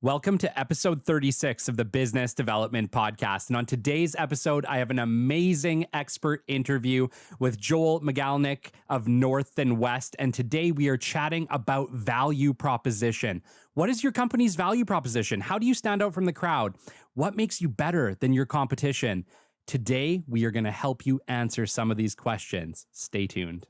Welcome to episode 36 of the Business Development Podcast. And on today's episode, I have an amazing expert interview with Joel Magalnick of North and West. And today we are chatting about value proposition. What is your company's value proposition? How do you stand out from the crowd? What makes you better than your competition? Today, we are going to help you answer some of these questions. Stay tuned.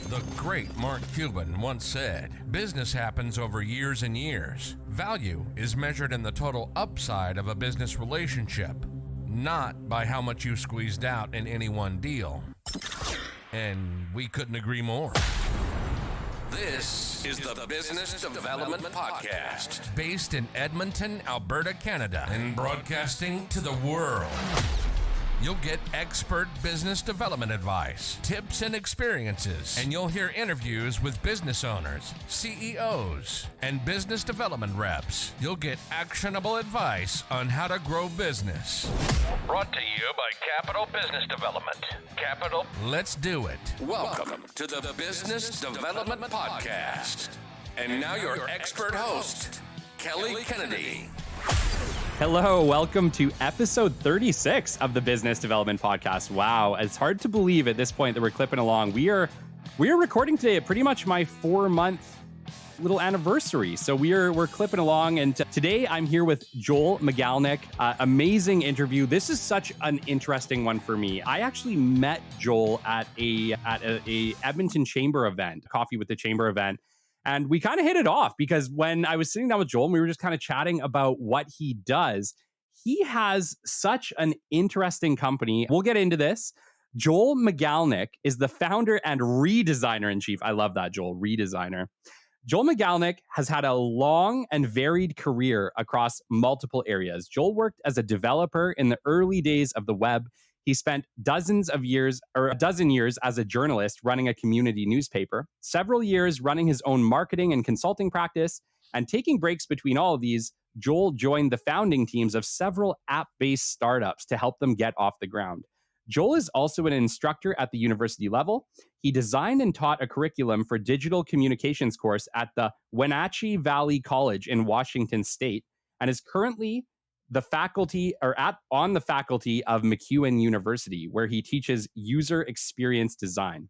The great Mark Cuban once said, business happens over years and years. Value is measured in the total upside of a business relationship, not by how much you squeezed out in any one deal. And we couldn't agree more. This is the Business Development Podcast, based in Edmonton, Alberta, Canada, and broadcasting to the world. You'll get expert business development advice, tips and experiences, and you'll hear interviews with business owners, CEOs, and business development reps. You'll get actionable advice on how to grow business. Brought to you by Capital Business Development. Capital. Let's do it. Welcome to the Business Development Podcast. And now your expert host, Kelly Kennedy. Hello, welcome to episode 36 of the Business Development Podcast. Wow, it's hard to believe at this point that we're clipping along. We are recording today at pretty much my 4-month little anniversary. So we're clipping along, and today I'm here with Joel Magalnick. Amazing interview. This is such an interesting one for me. I actually met Joel at a Edmonton Chamber event, Coffee with the Chamber event. And we kind of hit it off because when I was sitting down with Joel and we were just kind of chatting about what he does, he has such an interesting company. We'll get into this. Joel Magalnick is the founder and redesigner-in-chief. I love that, Joel, redesigner. Joel Magalnick has had a long and varied career across multiple areas. Joel worked as a developer in the early days of the web. He spent a dozen years as a journalist running a community newspaper, several years running his own marketing and consulting practice, and taking breaks between all of these, Joel joined the founding teams of several app-based startups to help them get off the ground. Joel is also an instructor at the university level. He designed and taught a curriculum for digital communications course at the Wenatchee Valley College in Washington State, and is currently on the faculty of MacEwan University, where he teaches user experience design.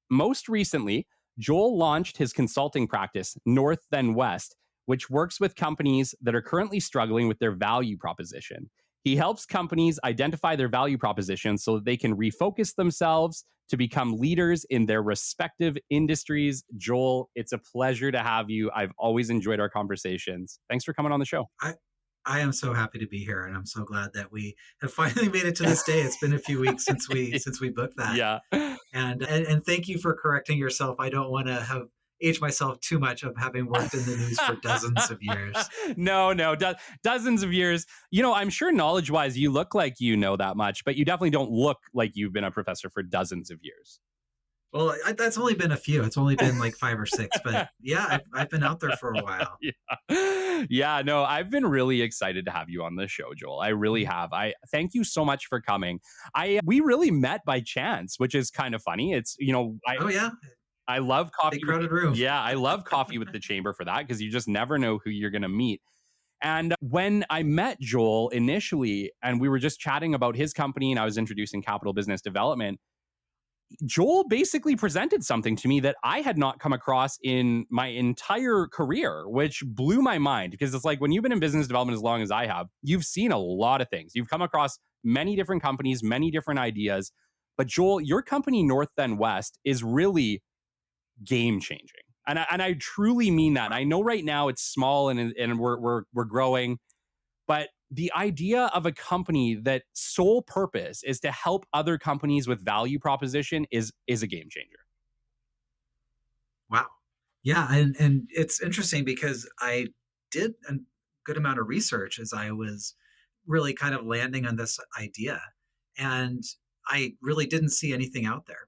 Most recently, Joel launched his consulting practice, North Then West, which works with companies that are currently struggling with their value proposition. He helps companies identify their value proposition so that they can refocus themselves to become leaders in their respective industries. Joel, it's a pleasure to have you. I've always enjoyed our conversations. Thanks for coming on the show. I am so happy to be here, and I'm so glad that we have finally made it to this day. It's been a few weeks since we booked that. Yeah. And thank you for correcting yourself. I don't want to have aged myself too much of having worked in the news for dozens of years. No, dozens of years. You know, I'm sure knowledge-wise you look like you know that much, but you definitely don't look like you've been a professor for dozens of years. Well, that's only been a few. It's only been like 5 or 6, but yeah, I've been out there for a while. Yeah, no, I've been really excited to have you on the show, Joel. I really have. I thank you so much for coming. We really met by chance, which is kind of funny. It's, I love coffee. Big crowded room. Yeah, I love Coffee with the Chamber for that because you just never know who you're going to meet. And when I met Joel initially, and we were just chatting about his company and I was introducing Capital Business Development, Joel basically presented something to me that I had not come across in my entire career, which blew my mind because it's like when you've been in business development as long as I have, you've seen a lot of things. You've come across many different companies, many different ideas. But Joel, your company, North Then West, is really game changing. And I truly mean that. I know right now it's small and we're growing, but the idea of a company that sole purpose is to help other companies with value proposition is a game changer. Wow. Yeah. And it's interesting because I did a good amount of research as I was really kind of landing on this idea. And I really didn't see anything out there.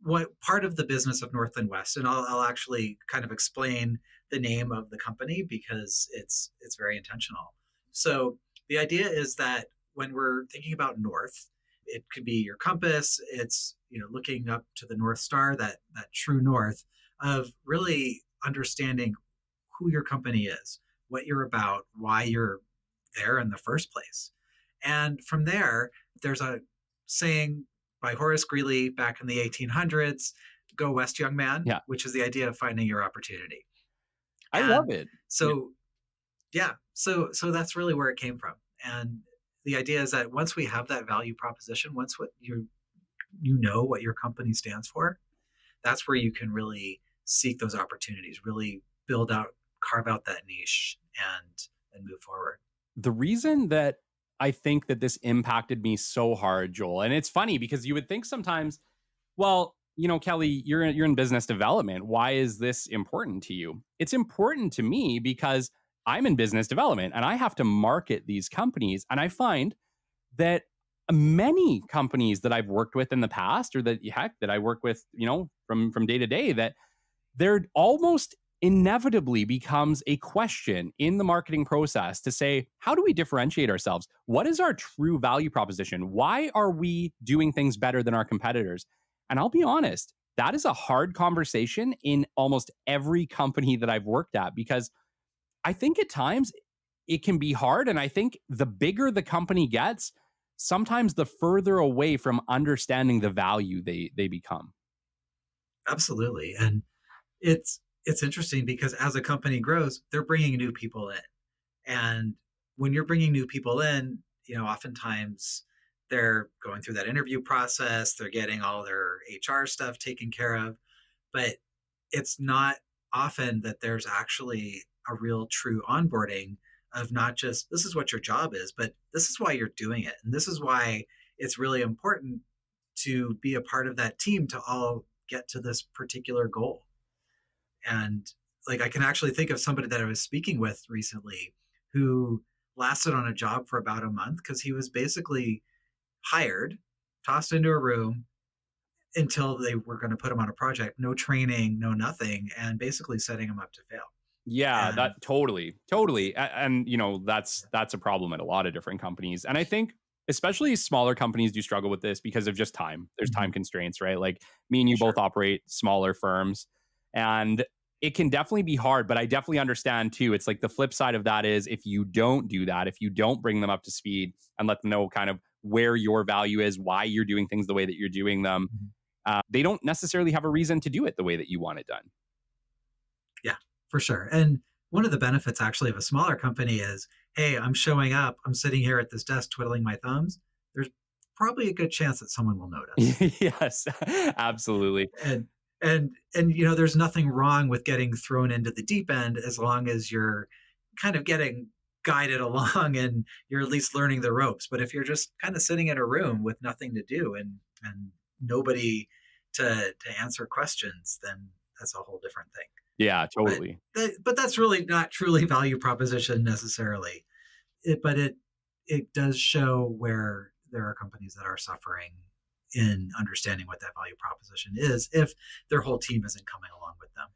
What part of the business of North and West, and I'll actually kind of explain the name of the company because it's very intentional. So the idea is that when we're thinking about North, it could be your compass. It's, looking up to the North Star, that true North of really understanding who your company is, what you're about, why you're there in the first place. And from there, there's a saying by Horace Greeley back in the 1800s, go west, young man, Yeah. which is the idea of finding your opportunity. I love And it. so, yeah, so that's really where it came from. And the idea is that once we have that value proposition, once what you know what your company stands for, that's where you can really seek those opportunities, really carve out that niche and move forward. The reason that I think that this impacted me so hard, Joel, and it's funny because you would think sometimes, well, Kelly, you're in business development. Why is this important to you? It's important to me because I'm in business development and I have to market these companies. And I find that many companies that I've worked with in the past, or that I work with, from day to day, that there almost inevitably becomes a question in the marketing process to say, how do we differentiate ourselves? What is our true value proposition? Why are we doing things better than our competitors? And I'll be honest, that is a hard conversation in almost every company that I've worked at, because I think at times it can be hard. And I think the bigger the company gets, sometimes the further away from understanding the value they become. Absolutely. And it's interesting because as a company grows, they're bringing new people in. And when you're bringing new people in, oftentimes they're going through that interview process, they're getting all their HR stuff taken care of, but it's not often that there's actually a real true onboarding of not just this is what your job is, but this is why you're doing it. And this is why it's really important to be a part of that team to all get to this particular goal. And like I can actually think of somebody that I was speaking with recently who lasted on a job for about a month because he was basically hired, tossed into a room until they were going to put him on a project, no training, no nothing, and basically setting him up to fail. Yeah, And that totally. And that's a problem at a lot of different companies. And I think especially smaller companies do struggle with this because of just time. There's time constraints, right? Like me and you both operate smaller firms, and it can definitely be hard, but I definitely understand too. It's like the flip side of that is if you don't do that, if you don't bring them up to speed and let them know kind of where your value is, why you're doing things the way that you're doing them, they don't necessarily have a reason to do it the way that you want it done. Yeah, for sure. And one of the benefits actually of a smaller company is, hey, I'm showing up, I'm sitting here at this desk twiddling my thumbs. There's probably a good chance that someone will notice. Yes, absolutely. And there's nothing wrong with getting thrown into the deep end as long as you're kind of getting guided along and you're at least learning the ropes. But if you're just kind of sitting in a room with nothing to do and nobody to answer questions, then that's a whole different thing. Yeah, totally. But that's really not truly value proposition necessarily. But it does show where there are companies that are suffering in understanding what that value proposition is if their whole team isn't coming along with them.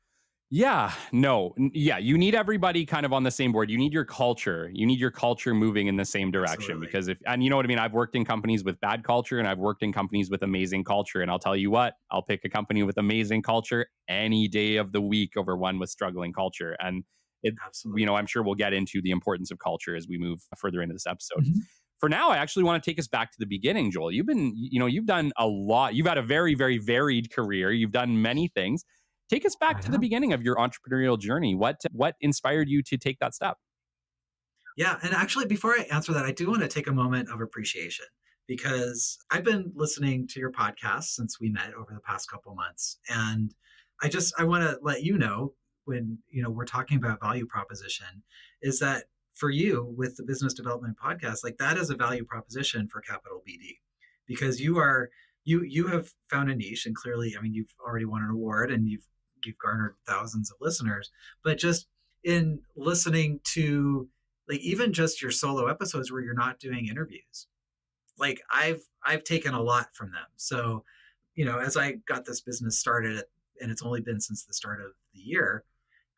Yeah, no. Yeah, you need everybody kind of on the same board. You need your culture. You need your culture moving in the same direction. Absolutely. Because and you know what I mean? I've worked in companies with bad culture and I've worked in companies with amazing culture. And I'll tell you what, I'll pick a company with amazing culture any day of the week over one with struggling culture. And Absolutely. I'm sure we'll get into the importance of culture as we move further into this episode. For now, I actually want to take us back to the beginning, Joel. You've done a lot. You've had a very, very varied career. You've done many things. Take us back to the beginning of your entrepreneurial journey. What inspired you to take that step? Yeah. And actually, before I answer that, I do want to take a moment of appreciation because I've been listening to your podcast since we met over the past couple months. And I want to let you know when, we're talking about value proposition is that for you with the business development podcast, like that is a value proposition for Capital BD because you have found a niche and clearly, you've already won an award and you've garnered thousands of listeners, but just in listening to like even just your solo episodes where you're not doing interviews, like I've taken a lot from them. So, as I got this business started and it's only been since the start of the year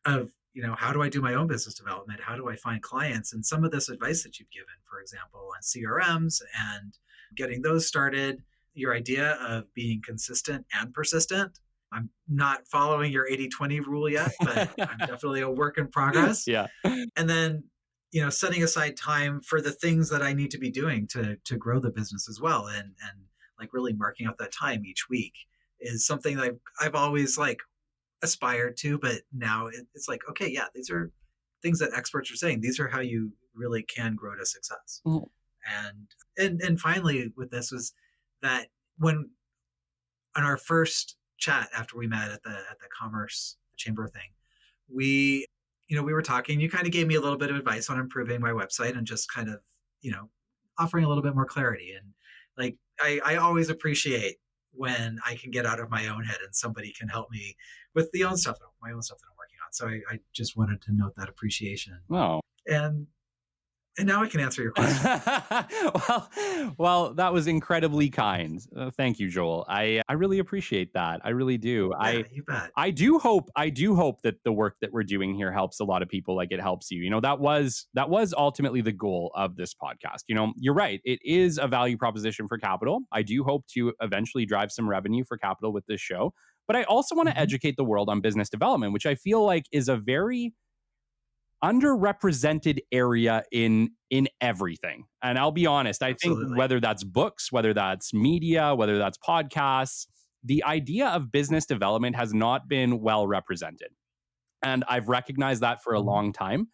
of, how do I do my own business development? How do I find clients? And some of this advice that you've given, for example, on CRMs and getting those started, your idea of being consistent and persistent, I'm not following your 80/20 rule yet, but I'm definitely a work in progress. Yeah. And then, setting aside time for the things that I need to be doing to grow the business as well, and like really marking out that time each week is something that I've always like aspired to, but now it's like, okay, yeah, these are things that experts are saying. These are how you really can grow to success. Mhm. And finally with this was that when on our first chat after we met at the commerce chamber thing, we we were talking, you kind of gave me a little bit of advice on improving my website and just kind of offering a little bit more clarity. And like I always appreciate when I can get out of my own head and somebody can help me with my own stuff that I'm working on. So I just wanted to note that appreciation. Oh. And now I can answer your question. well, that was incredibly kind. Thank you, Joel. I really appreciate that. I really do. Yeah, you bet. I do hope that the work that we're doing here helps a lot of people, like it helps you. That was ultimately the goal of this podcast. You're right. It is a value proposition for capital. I do hope to eventually drive some revenue for capital with this show. But I also want to educate the world on business development, which I feel like is a very underrepresented area in everything. And I'll be honest, I Absolutely. think whether that's books, whether that's media, whether that's podcasts, the idea of business development has not been well represented. And I've recognized that for a long time.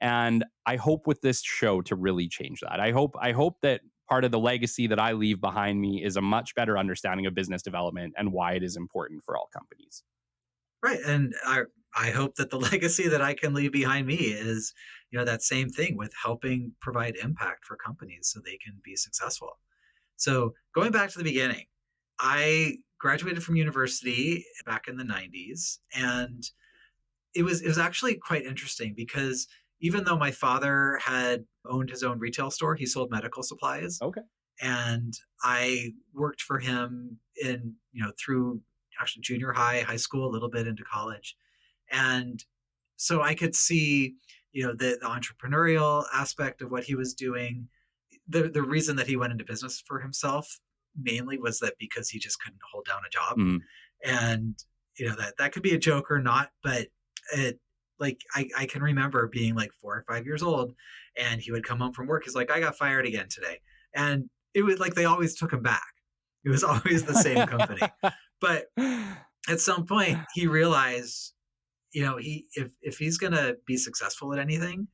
And I hope with this show to really change that. I hope that part of the legacy that I leave behind me is a much better understanding of business development and why it is important for all companies. Right. And I hope that the legacy that I can leave behind me is, that same thing with helping provide impact for companies so they can be successful. So going back to the beginning, I graduated from university back in the 90s. And it was actually quite interesting because even though my father had owned his own retail store, he sold medical supplies. Okay. And I worked for him through actually junior high school, a little bit into college. And so I could see, the entrepreneurial aspect of what he was doing. The reason that he went into business for himself mainly was that because he just couldn't hold down a job. And, that could be a joke or not, but I can remember being like 4 or 5 years old and he would come home from work. He's like, I got fired again today. And it was like, they always took him back. It was always the same company. But at some point he realized, if he's going to be successful at anything,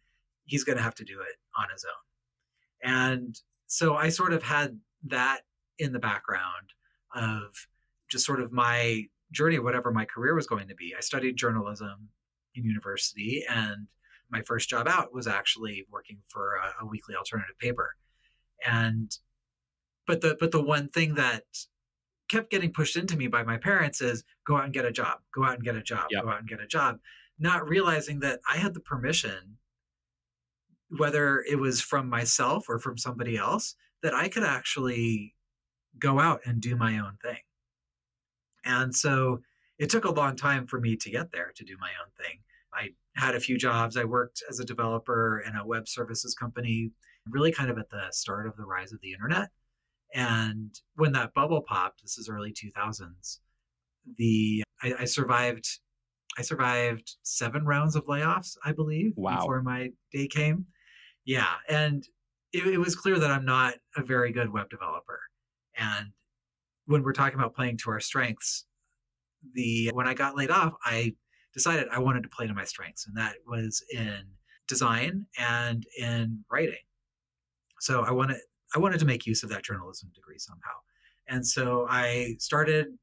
he's going to have to do it on his own. And so I sort of had that in the background of just sort of my journey, whatever my career was going to be. I studied journalism in university, and my first job out was actually working for a weekly alternative paper. But the one thing that kept getting pushed into me by my parents is go out and get a job, go out and get a job, Yep. go out and get a job, not realizing that I had the permission, whether it was from myself or from somebody else, that I could actually go out and do my own thing. And so it took a long time for me to get there to do my own thing. I had a few jobs. I worked as a developer in a web services company, really kind of at the start of the rise of the internet. And when that bubble popped, this is early 2000s, I survived 7 rounds of layoffs, I believe, Wow. before my day came. Yeah. And it was clear that I'm not a very good web developer. And when we're talking about playing to our strengths, when I got laid off, I decided I wanted to play to my strengths, and that was in design and in writing. So I wanted to make use of that journalism degree somehow. And so I started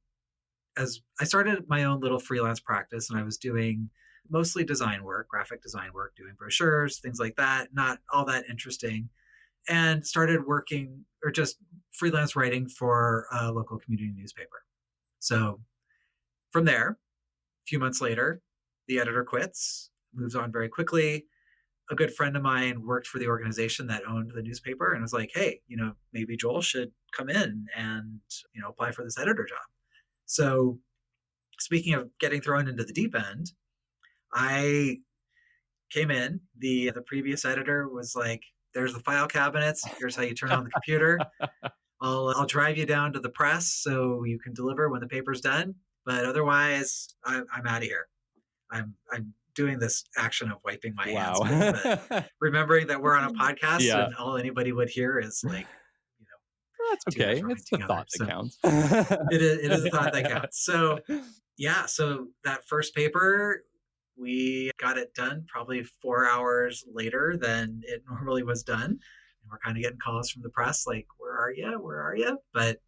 my own little freelance practice, and I was doing mostly design work, graphic design work, doing brochures, things like that, not all that interesting, and started working or just freelance writing for a local community newspaper. So from there, a few months later, the editor quits, moves on very quickly. A good friend of mine worked for the organization that owned the newspaper and was like, hey, maybe Joel should come in and, apply for this editor job. So speaking of getting thrown into the deep end, I came in. The previous editor was like, there's the file cabinets. Here's how you turn on the computer. I'll drive you down to the press so you can deliver when the paper's done. but otherwise I'm out of here. I'm doing this action of wiping my hands with, but remembering that we're on a podcast Yeah. and all anybody would hear is like, you know, Well, that's two guys okay. rubbing It's the together. thought that So counts. it is a thought that counts. So yeah, so that first paper, we got it done probably 4 hours later than it normally was done. And we're kind of getting calls from the press like, where are you? Where are you? But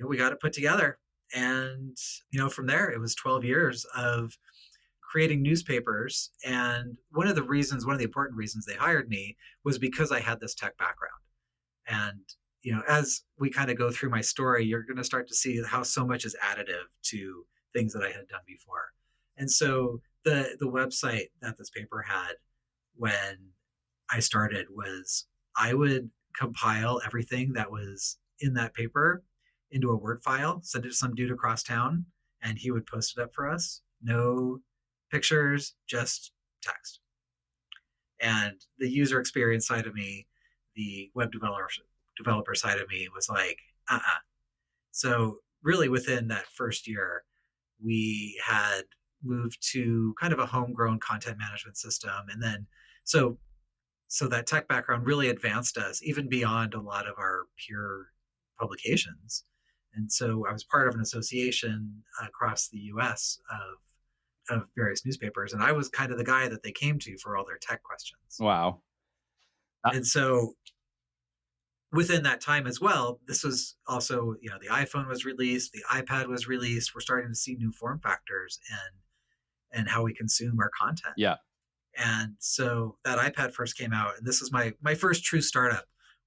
we got it put together. And, from there, it was 12 years of creating newspapers. And one of the important reasons they hired me was because I had this tech background. And, as we kind of go through my story, you're going to start to see how so much is additive to things that I had done before. And so the website that this paper had when I started was I would compile everything that was in that paper into a Word file, send it to some dude across town, and he would post it up for us. No pictures, just text. And the user experience side of me, the web developer side of me was like, So really within that first year, we had moved to kind of a homegrown content management system. And then so that tech background really advanced us even beyond a lot of our peer publications. And so I was part of an association across the US of various newspapers. And I was kind of the guy that they came to for all their tech questions. Wow. And so within that time as well, this was also, the iPhone was released, the iPad was released. We're starting to see new form factors and how we consume our content. Yeah. And so that iPad first came out, and this is my first true startup,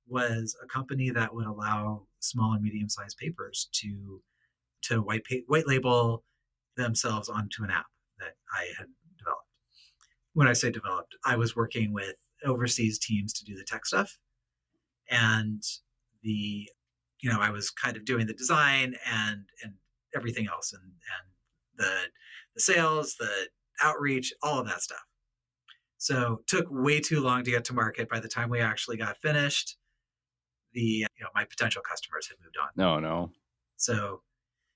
was a company that would allow small and medium-sized papers to white label themselves onto an app that I had developed. When I say developed, I was working with overseas teams to do the tech stuff, and I was kind of doing the design and everything else, and the sales, the outreach, all of that stuff. So took way too long to get to market. By the time we actually got finished, my potential customers had moved on. No. So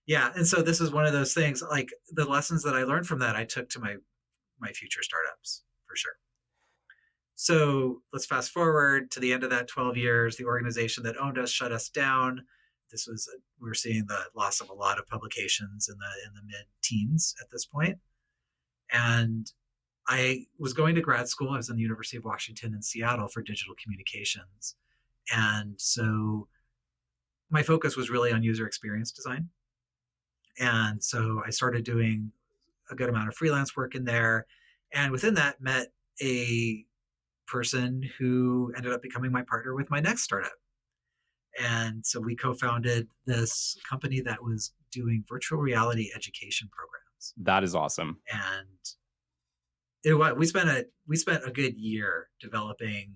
yeah, and so this is one of those things, like the lessons that I learned from that I took to my future startups for sure. So let's fast forward to the end of that 12 years. The organization that owned us shut us down. We were seeing the loss of a lot of publications in the mid-teens at this point. And I was going to grad school. I was in the University of Washington in Seattle for digital communications. And so my focus was really on user experience design. And so I started doing a good amount of freelance work in there. And within that, met a person who ended up becoming my partner with my next startup. And so we co-founded this company that was doing virtual reality education programs. That is awesome. And we spent a good year developing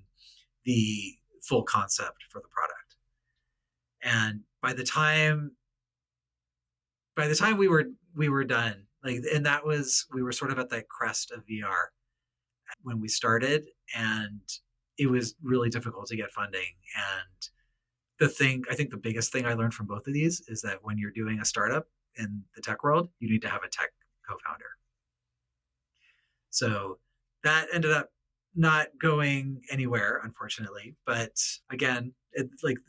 the full concept for the product. And by the time we were done, we were sort of at the crest of VR when we started, and it was really difficult to get funding. And I think the biggest thing I learned from both of these is that when you're doing a startup in the tech world, you need to have a tech co-founder. So that ended up not going anywhere, unfortunately. But again,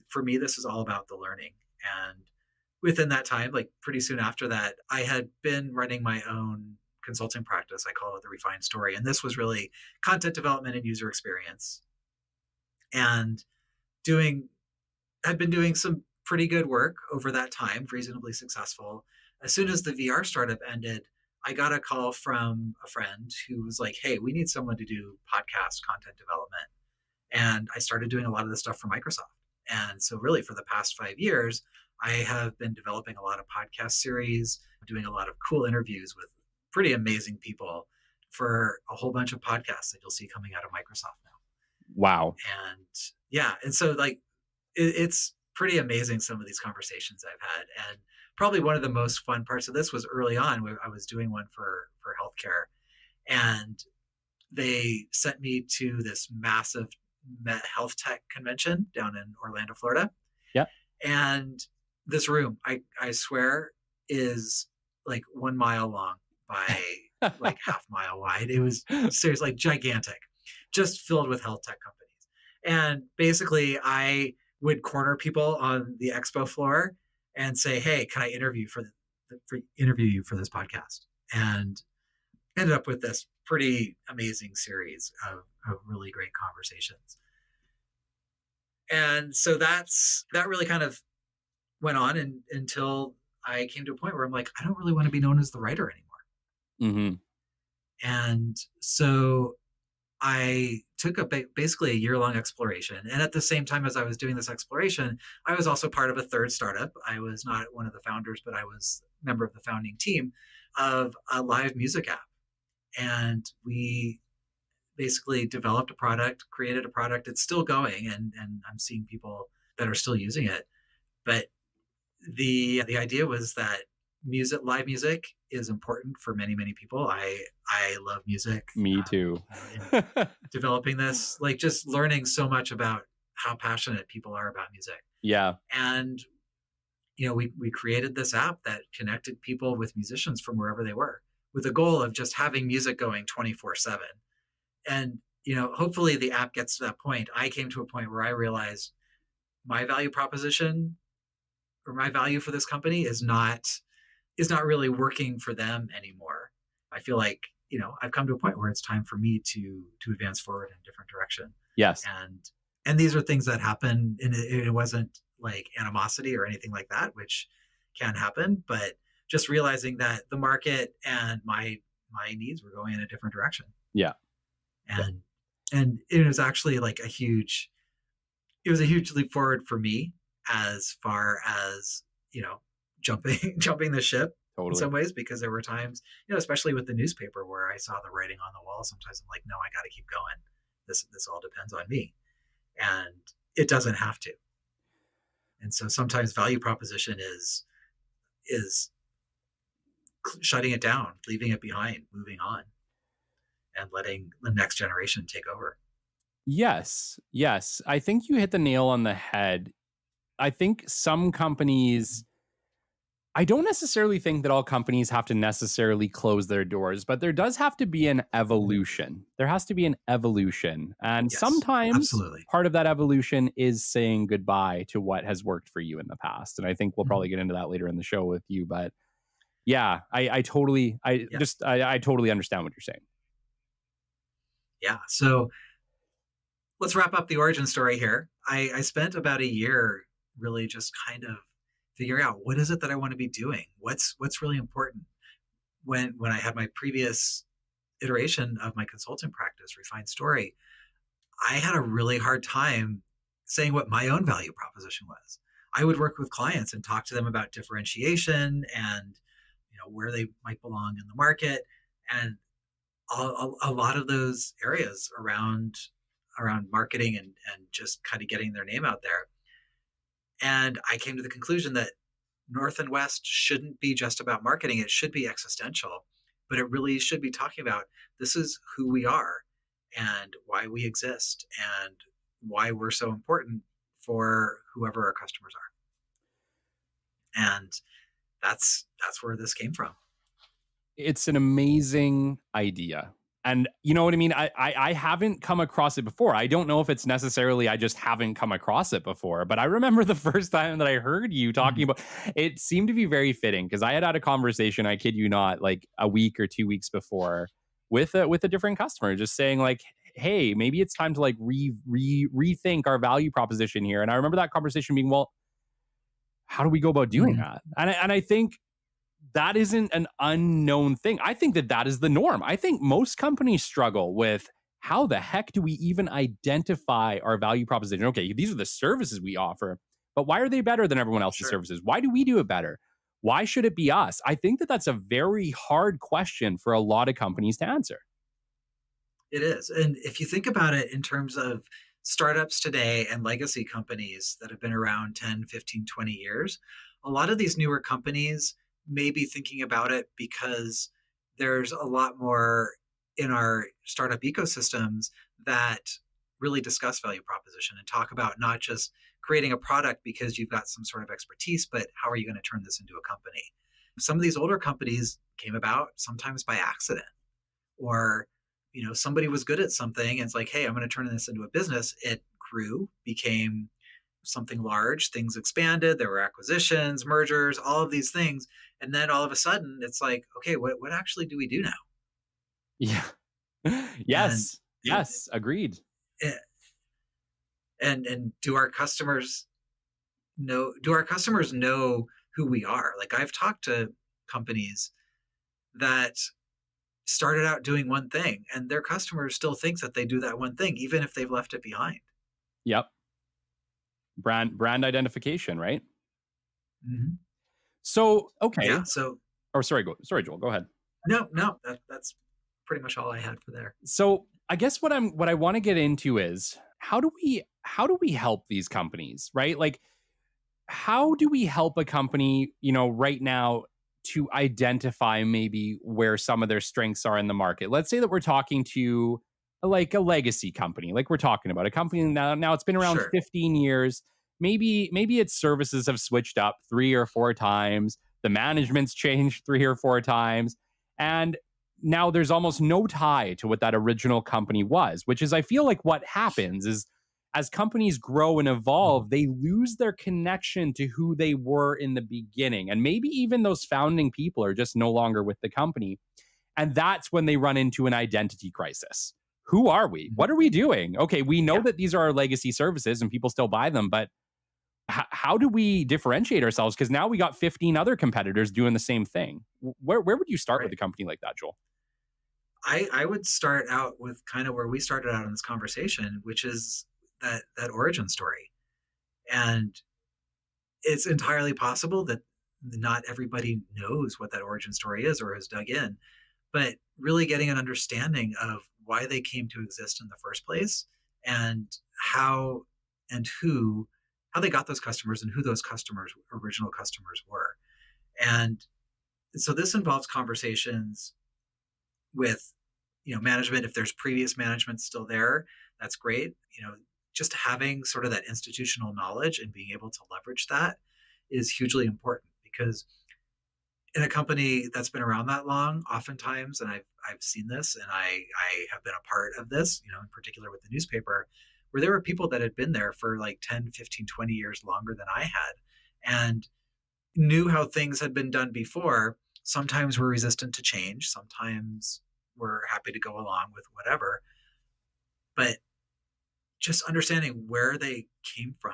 for me, this is all about the learning. And within that time, pretty soon after that, I had been running my own consulting practice. I call it The Refined Story. And this was really content development and user experience. And I'd been doing some pretty good work over that time, reasonably successful. As soon as the VR startup ended, I got a call from a friend who was like, hey, we need someone to do podcast content development. And I started doing a lot of this stuff for Microsoft. And so really for the past 5 years, I have been developing a lot of podcast series, doing a lot of cool interviews with pretty amazing people for a whole bunch of podcasts that you'll see coming out of Microsoft now. Wow. And yeah, and so it's pretty amazing, some of these conversations I've had. And probably one of the most fun parts of this was early on where I was doing one for healthcare, and they sent me to this massive health tech convention down in Orlando, Florida. Yeah. And this room, I swear, is like 1 mile long by like half-mile wide. It was seriously like gigantic, just filled with health tech companies. And basically, I would corner people on the expo floor and say, "Hey, can I interview you for this podcast?" And ended up with this pretty amazing series of really great conversations. And so that really kind of went on until I came to a point where I'm like, I don't really want to be known as the writer anymore. Mm-hmm. And so I took basically a year-long exploration. And at the same time as I was doing this exploration, I was also part of a third startup. I was not one of the founders, but I was a member of the founding team of a live music app. And we basically developed a product, created a product. It's still going, and I'm seeing people that are still using it. But the idea was that live music is important for many people. I love music. Me too. Developing this, like just learning so much about how passionate people are about music. Yeah. And we created this app that connected people with musicians from wherever they were, with the goal of just having music going 24/7. And hopefully the app gets to that point. I came to a point where I realized my value proposition, or my value for this company, is not really working for them anymore. I feel like I've come to a point where it's time for me to advance forward in a different direction. Yes. And these are things that happen, and it wasn't like animosity or anything like that, which can happen, but just realizing that the market and my needs were going in a different direction. Yeah. And it was actually like a huge leap forward for me, as far as jumping the ship. Totally. In some ways, because there were times, especially with the newspaper, where I saw the writing on the wall. Sometimes I'm like, no, I got to keep going. This all depends on me, and it doesn't have to. And so sometimes value proposition is shutting it down, leaving it behind, moving on, and letting the next generation take over. Yes. I think you hit the nail on the head. I think some companies, I don't necessarily think that all companies have to necessarily close their doors, but there does have to be an evolution. There has to be an evolution. And Yes, sometimes absolutely. Part of that evolution is saying goodbye to what has worked for you in the past. And I think we'll probably get into that later in the show with you. But yeah, I totally understand what you're saying. Yeah. So let's wrap up the origin story here. I spent about a year really just kind of figuring out, what is it that I want to be doing? What's really important? When I had my previous iteration of my consulting practice, Refined Story, I had a really hard time saying what my own value proposition was. I would work with clients and talk to them about differentiation and where they might belong in the market, and a lot of those areas around marketing and just kind of getting their name out there. And I came to the conclusion that North and West shouldn't be just about marketing. It should be existential, but it really should be talking about, this is who we are and why we exist and why we're so important for whoever our customers are. And that's where this came from. It's an amazing idea. And you know what I mean? I haven't come across it before. I don't know if it's necessarily I just haven't come across it before. But I remember the first time that I heard you talking about it, seemed to be very fitting, because I had a conversation, I kid you not, like a week or 2 weeks before with a different customer, just saying like, hey, maybe it's time to like rethink our value proposition here. And I remember that conversation being, well, how do we go about doing that? And I think that isn't an unknown thing. I think that is the norm. I think most companies struggle with, how the heck do we even identify our value proposition? Okay, these are the services we offer, but why are they better than everyone else's services? Why do we do it better? Why should it be us? I think that that's a very hard question for a lot of companies to answer. It is. And if you think about it in terms of startups today and legacy companies that have been around 10, 15, 20 years, a lot of these newer companies may be thinking about it because there's a lot more in our startup ecosystems that really discuss value proposition and talk about not just creating a product because you've got some sort of expertise, but how are you going to turn this into a company? Some of these older companies came about sometimes by accident, or somebody was good at something and it's like, hey, I'm going to turn this into a business. It grew, became something large, things expanded, there were acquisitions, mergers, all of these things. And then all of a sudden it's like, okay, what actually do we do now? Yeah. And Yes. Yes. Agreed. and do our customers know who we are? Like, I've talked to companies that started out doing one thing and their customers still think that they do that one thing, even if they've left it behind. Yep. Brand identification, right? Mm-hmm. So, okay. Yeah. So, Or sorry, Joel, go ahead. no, that's pretty much all I had for there. So I guess what I want to get into is how do we help these companies, right? Like, how do we help a company, right now to identify maybe where some of their strengths are in the market? Let's say that we're talking to like a legacy company, like we're talking about a company now it's been around Sure. 15 years. Maybe its services have switched up 3 or 4 times. The management's changed 3 or 4 times. And now there's almost no tie to what that original company was, which is, I feel like what happens is as companies grow and evolve, they lose their connection to who they were in the beginning. And maybe even those founding people are just no longer with the company. And that's when they run into an identity crisis. Who are we? What are we doing? Okay, we know Yeah. that these are our legacy services and people still buy them, but how do we differentiate ourselves? Because now we got 15 other competitors doing the same thing. Where would you start with Right. a company like that, Joel? I would start out with kind of where we started out in this conversation, which is that origin story. And it's entirely possible that not everybody knows what that origin story is or has dug in, but really getting an understanding of why they came to exist in the first place, and how and who how they got those customers and who those original customers were. And so this involves conversations with management. If there's previous management still there, that's great. Just having sort of that institutional knowledge and being able to leverage that is hugely important, because in a company that's been around that long, oftentimes, and I've seen this, and I have been a part of this, in particular with the newspaper, where there were people that had been there for like 10, 15, 20 years longer than I had, and knew how things had been done before. Sometimes we're resistant to change. Sometimes we're happy to go along with whatever. But just understanding where they came from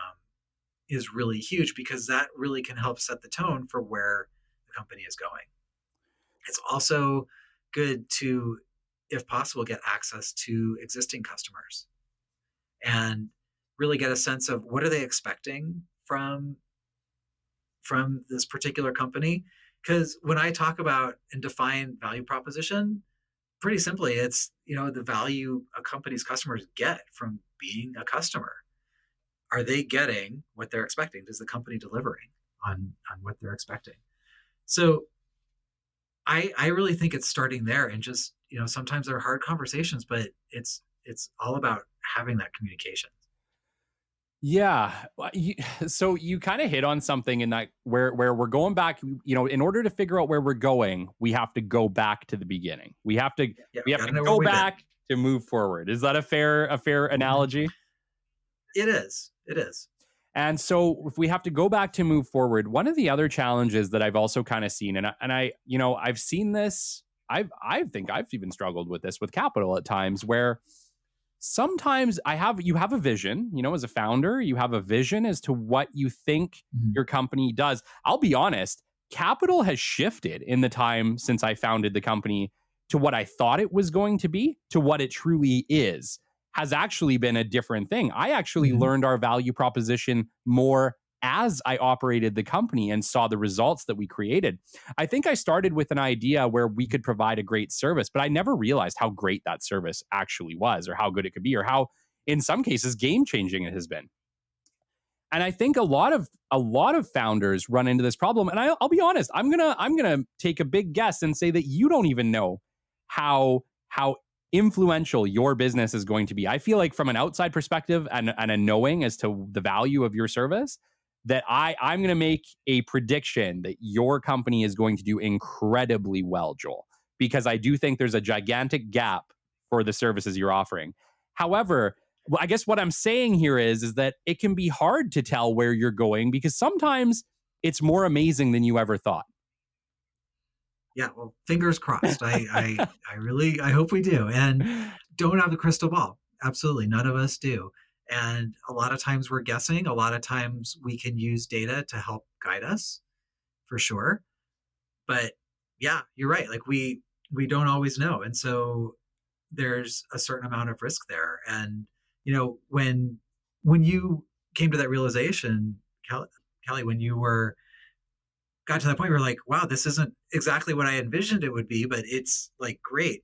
is really huge, because that really can help set the tone for where the company is going. It's also good to, if possible, get access to existing customers and really get a sense of what are they expecting from this particular company. Because when I talk about and define value proposition, pretty simply, it's the value a company's customers get from being a customer. Are they getting what they're expecting? Is the company delivering on what they're expecting? So I really think it's starting there, and just sometimes they're hard conversations, but it's all about having that communication. Yeah. So you kind of hit on something in that where we're going back, in order to figure out where we're going, we have to go back to the beginning. We have to go back to move forward. Is that a fair analogy? It is. It is. And so if we have to go back to move forward, one of the other challenges that I've also kind of seen, and I've seen this, I think I've even struggled with this with capital at times, where sometimes you have a vision, as a founder, you have a vision as to what you think your company does. I'll be honest, capital has shifted in the time since I founded the company to what I thought it was going to be to what it truly is. Has actually been a different thing. I actually learned our value proposition more as I operated the company and saw the results that we created. I think I started with an idea where we could provide a great service, but I never realized how great that service actually was, or how good it could be, or how, in some cases, game-changing it has been. And I think a lot of founders run into this problem. And I'll be honest, I'm gonna take a big guess and say that you don't even know how influential your business is going to be. I feel like from an outside perspective and a knowing as to the value of your service, that I'm going to make a prediction that your company is going to do incredibly well, Joel, because I do think there's a gigantic gap for the services you're offering. However, well, I guess what I'm saying here is that it can be hard to tell where you're going because sometimes it's more amazing than you ever thought. Yeah, well, fingers crossed. I hope we do. And don't have the crystal ball. Absolutely. None of us do. And a lot of times we're guessing. A lot of times we can use data to help guide us for sure. But yeah, you're right. Like we don't always know. And so there's a certain amount of risk there. And when you came to that realization, Kelly, when you were got to that point where you're like, wow, this isn't exactly what I envisioned it would be, but it's like great.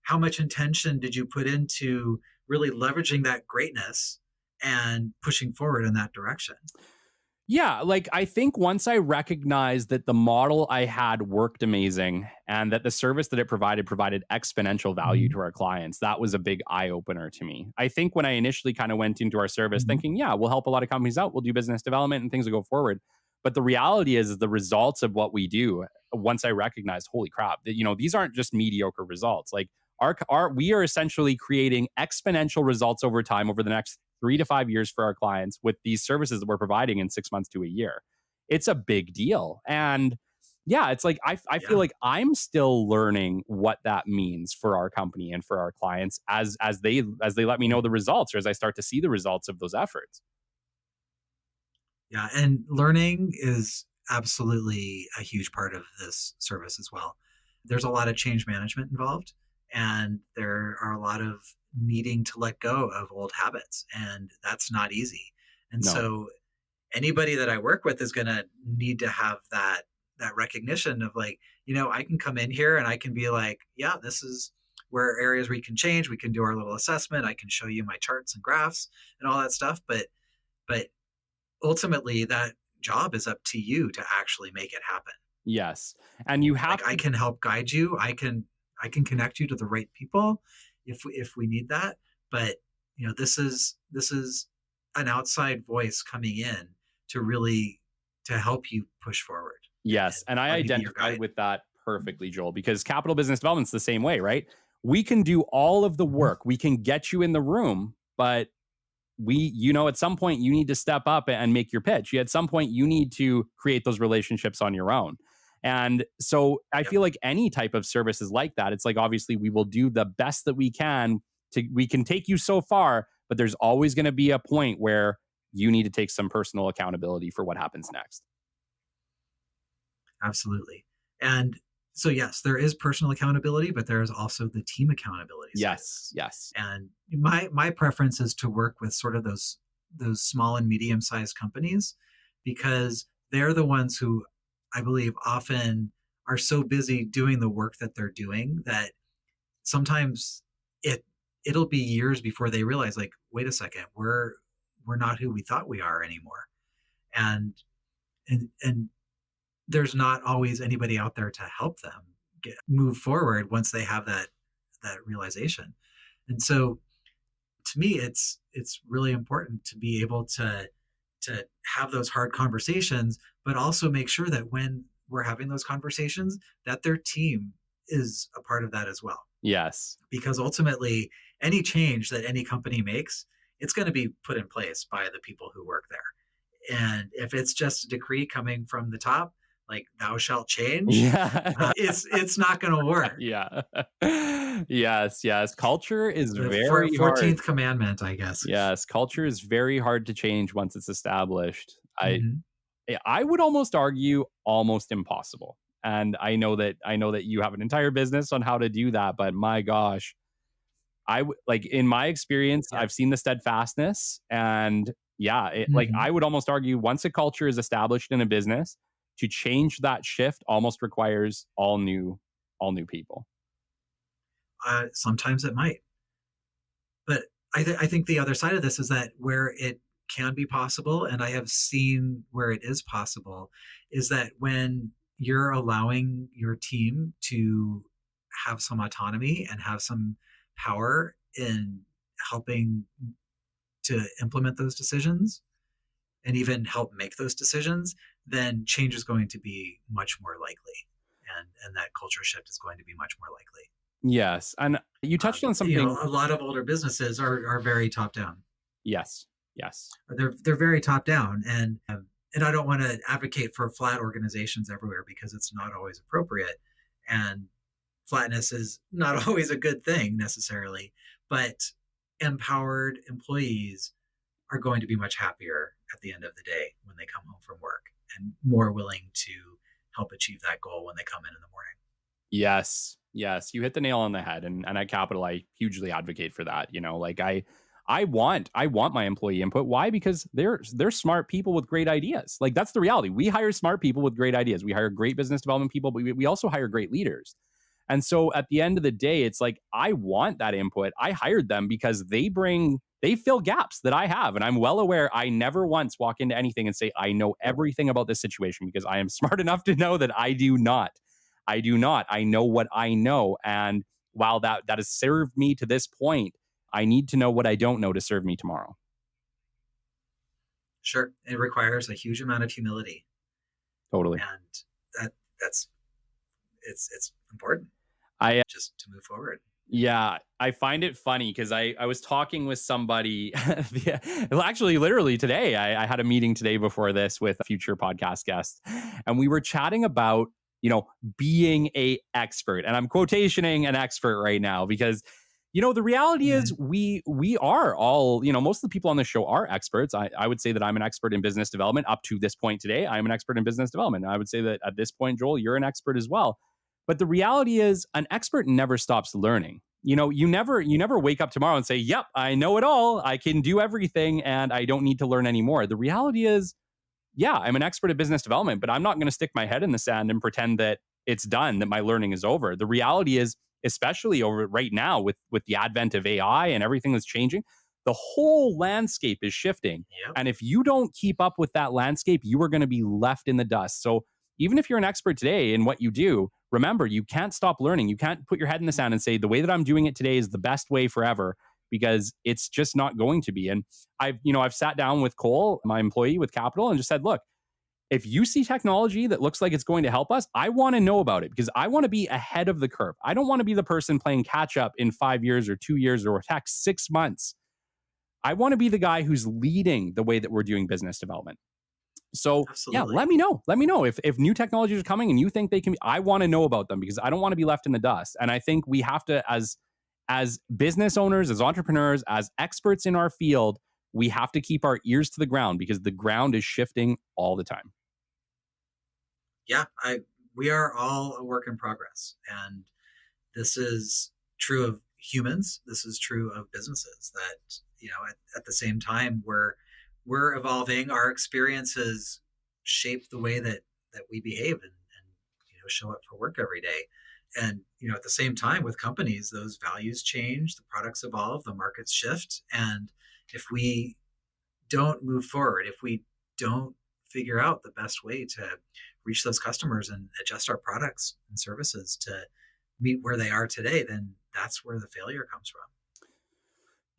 How much intention did you put into really leveraging that greatness and pushing forward in that direction? Yeah, like I think once I recognized that the model I had worked amazing and that the service that it provided exponential value Mm-hmm. to our clients, that was a big eye opener to me. I think when I initially kind of went into our service Mm-hmm. thinking, yeah, we'll help a lot of companies out, we'll do business development and things will go forward. But the reality is the results of what we do, once I recognized, holy crap, that these aren't just mediocre results. Like our we are essentially creating exponential results over time over the next 3 to 5 years for our clients with these services that we're providing in 6 months to a year. It's a big deal. And yeah, it's like I feel Yeah. like I'm still learning what that means for our company and for our clients as they let me know the results or as I start to see the results of those efforts. Yeah. And learning is absolutely a huge part of this service as well. There's a lot of change management involved, and there are a lot of needing to let go of old habits, and that's not easy. And No. so anybody that I work with is going to need to have that recognition of like, I can come in here and I can be like, yeah, this is where areas we can change. We can do our little assessment. I can show you my charts and graphs and all that stuff. But ultimately, that job is up to you to actually make it happen. Yes. And you have Like I to. can help guide you. I can connect you to the right people if we need that. But this is an outside voice coming in to really to help you push forward and Yes, and I let me be your identify guide. with that perfectly, Joel, because capital business development's the same way, right? We can do all of the Mhm. work. We can get you in the room, but at some point you need to step up and make your pitch. At some point you need to create those relationships on your own. And so I Yep, feel like any type of service is like that. It's like obviously we will do the best that we can take you so far, but there's always going to be a point where you need to take some personal accountability for what happens next. absolutely. And so yes, there is personal accountability, but there is also the team accountability side of Yes, this. yes. And my preference is to work with sort of those small and medium sized companies because they're the ones who I believe often are so busy doing the work that they're doing that sometimes it it'll be years before they realize like, wait a second, we're not who we thought we are anymore. And and and there's not always anybody out there to help them move forward once they have that realization. And so to me it's really important to be able to have those hard conversations, but also make sure that when we're having those conversations that their team is a part of that as well, Yes. because ultimately any change that any company makes, it's going to be put in place by the people who work there. And if it's just a decree coming from the top, like thou shalt change, Yeah. it's not going to work. Yeah. Yes, yes. Culture is The very hard. 14th commandment, I guess. Yes, culture is very hard to change once it's established. Hmm. I would almost argue almost impossible. And I know that you have an entire business on how to do that, but my gosh, like in my experience, Yeah. I've seen the steadfastness and yeah, like Hmm. I would almost argue once a culture is established in a business, to change that shift almost requires all new people. Sometimes it might. But I think the other side of this is that where it can be possible, and I have seen where it is possible, is that when you're allowing your team to have some autonomy and have some power in helping to implement those decisions, and even help make those decisions, then change is going to be much more likely. And that culture shift is going to be much more likely. Yes. And you touched on something. A lot of older businesses are very top down. Yes. Yes. They're very top down, and I don't want to advocate for flat organizations everywhere because it's not always appropriate, and flatness is not always a good thing necessarily. But empowered employees are going to be much happier at the end of the day when they come home from work, and more willing to help achieve that goal when they come in the morning. Yes. Yes. You hit the nail on the head. And at Capital, I hugely advocate for that. Like I want my employee input. Why? Because they're smart people with great ideas. Like that's the reality. We hire smart people with great ideas. We hire great business development people, but we also hire great leaders. And so at the end of the day, it's like, I want that input. I hired them because they fill gaps that I have. And I'm well aware I never once walk into anything and say, I know everything about this situation, because I am smart enough to know that I do not. I do not. I know what I know. And while that has served me to this point, I need to know what I don't know to serve me tomorrow. Sure. It requires a huge amount of humility. Totally. And that's important. Just to move forward. Yeah, I find it funny because I was talking with somebody, well, actually, literally today, I had a meeting today before this with a future podcast guest, and we were chatting about, being a expert. And I'm quotationing an expert right now because, the reality is we are all, most of the people on the show are experts. I would say that I'm an expert in business development up to this point today. I'm an expert in business development. I would say that at this point, Joel, you're an expert as well. But the reality is an expert never stops learning. You never wake up tomorrow and say, yep, I know it all. I can do everything and I don't need to learn anymore. The reality is, yeah, I'm an expert at business development, but I'm not going to stick my head in the sand and pretend that it's done, that my learning is over. The reality is, especially over right now with the advent of AI and everything that's changing, the whole landscape is shifting. Yep. And if you don't keep up with that landscape, you are going to be left in the dust. So even if you're an expert today in what you do, remember, you can't stop learning. You can't put your head in the sand and say, the way that I'm doing it today is the best way forever, because it's just not going to be. And I've sat down with Cole, my employee with Capital, and just said, look, if you see technology that looks like it's going to help us, I want to know about it because I want to be ahead of the curve. I don't want to be the person playing catch up in 5 years or 2 years or 6 months. I want to be the guy who's leading the way that we're doing business development. So Absolutely. Yeah, let me know if new technologies are coming and you think they can be. I want to know about them because I don't want to be left in the dust. And I think we have to, as business owners, as entrepreneurs, as experts in our field, we have to keep our ears to the ground because the ground is shifting all the time. Yeah, we are all a work in progress, and this is true of humans. This is true of businesses. That at the same time, we're evolving. Our experiences shape the way that we behave and show up for work every day. And at the same time with companies, those values change, the products evolve, the markets shift, and if we don't move forward, if we don't figure out the best way to reach those customers and adjust our products and services to meet where they are today, then that's where the failure comes from.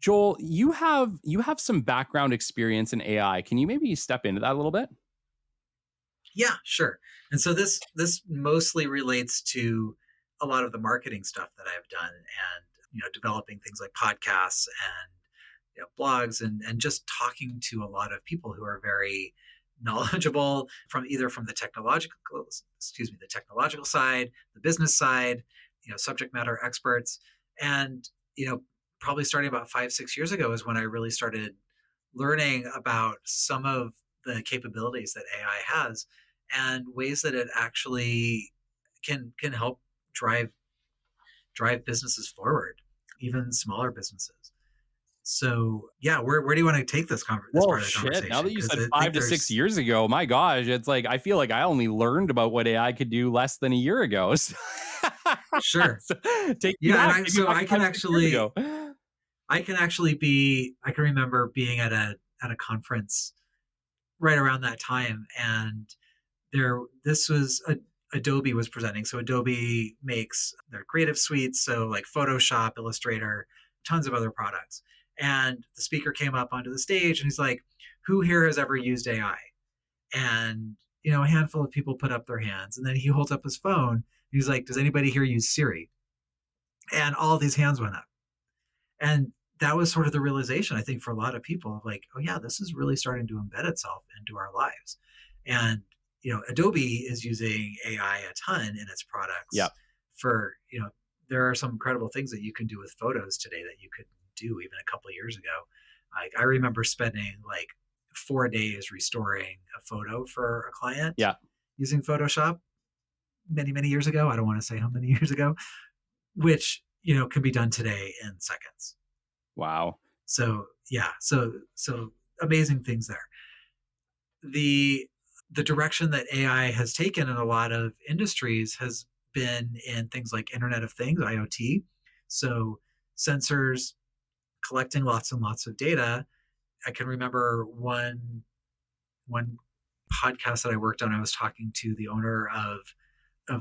Joel, you have some background experience in AI. Can you maybe step into that a little bit? Yeah, sure. And so this mostly relates to a lot of the marketing stuff that I've done, and developing things like podcasts and blogs, and just talking to a lot of people who are very knowledgeable from the technological side, the business side, subject matter experts. And probably starting about 5-6 years ago is when I really started learning about some of the capabilities that AI has and ways that it actually can help drive businesses forward, even smaller businesses. So yeah, where do you want to take this part of the conversation? Now that you said 5 to 6 years ago, my gosh, it's like I feel like I only learned about what AI could do less than a year ago. Sure. So, I can remember being at a conference right around that time, and Adobe was presenting. So Adobe makes their creative suites, so like Photoshop, Illustrator, tons of other products. And the speaker came up onto the stage and he's like, who here has ever used AI? And, a handful of people put up their hands. And then he holds up his phone. He's like, does anybody here use Siri? And all these hands went up. And that was sort of the realization, I think, for a lot of people of like, oh, yeah, this is really starting to embed itself into our lives. And, Adobe is using AI a ton in its products. Yeah. For, there are some incredible things that you can do with photos today that you couldn't do even a couple of years ago. Like I remember spending like 4 days restoring a photo for a client using Photoshop many, many years ago. I don't want to say how many years ago, which, can be done today in seconds. Wow. So yeah, so amazing things there. The direction that AI has taken in a lot of industries has been in things like Internet of Things, IoT. So sensors collecting lots and lots of data. I can remember one podcast that I worked on. I was talking to the owner of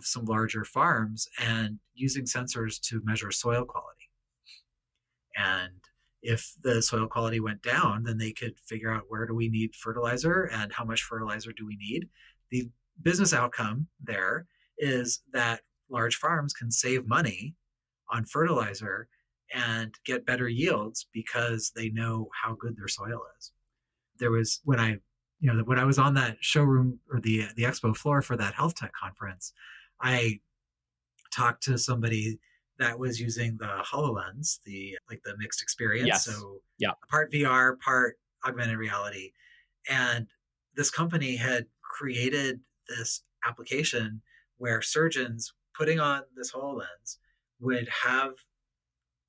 some larger farms and using sensors to measure soil quality. And if the soil quality went down, then they could figure out where do we need fertilizer and how much fertilizer do we need. The business outcome there is that large farms can save money on fertilizer and get better yields because they know how good their soil is. There was when I was on that showroom or the expo floor for that health tech conference, I talked to somebody that was using the HoloLens, the mixed experience. Yes. So yeah, part VR, part augmented reality. And this company had created this application where surgeons putting on this HoloLens would have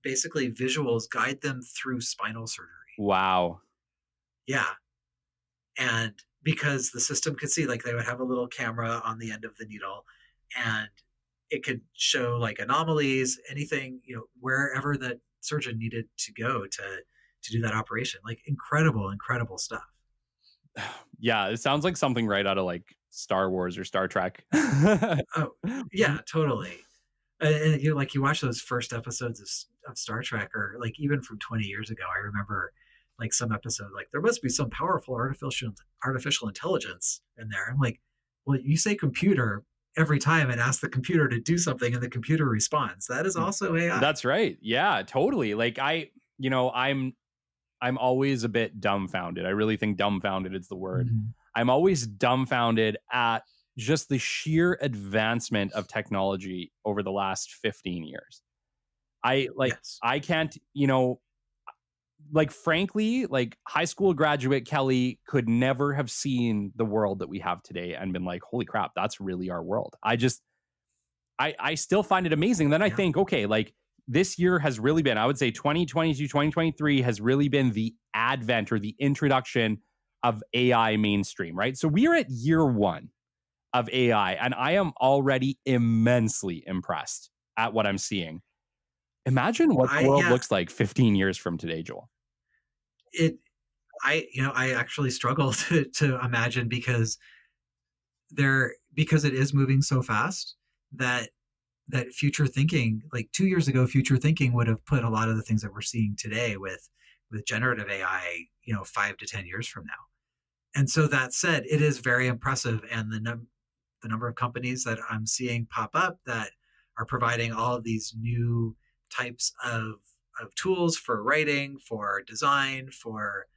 basically visuals guide them through spinal surgery. Wow. Yeah. And because the system could see, like they would have a little camera on the end of the needle and it could show like anomalies, anything, wherever the surgeon needed to go to do that operation. Like incredible stuff. Yeah, it sounds like something right out of like Star Wars or Star Trek. Oh, yeah, totally. And you watch those first episodes of Star Trek, or like even from 20 years ago. I remember like some episode, like there must be some powerful artificial intelligence in there. I'm like, well, you say computer every time and ask the computer to do something and the computer responds. That is also AI. That's right. Yeah, totally. Like I'm always a bit dumbfounded. I really think dumbfounded is the word. Mm-hmm. I'm always dumbfounded at just the sheer advancement of technology over the last 15 years. I can't, like frankly, like high school graduate Kelly could never have seen the world that we have today and been like, holy crap, that's really our world. I still find it amazing. Then I think, okay, like this year has really been, I would say 2022, 2023 has really been the advent or the introduction of AI mainstream, right? So we are at year 1 of AI and I am already immensely impressed at what I'm seeing. Imagine what the world looks like 15 years from today, Joel. I actually struggle to imagine because it is moving so fast that future thinking, like 2 years ago, future thinking would have put a lot of the things that we're seeing today with generative AI, 5 to 10 years from now. And so that said, it is very impressive. And the number of companies that I'm seeing pop up that are providing all of these new types of tools for writing, for design, for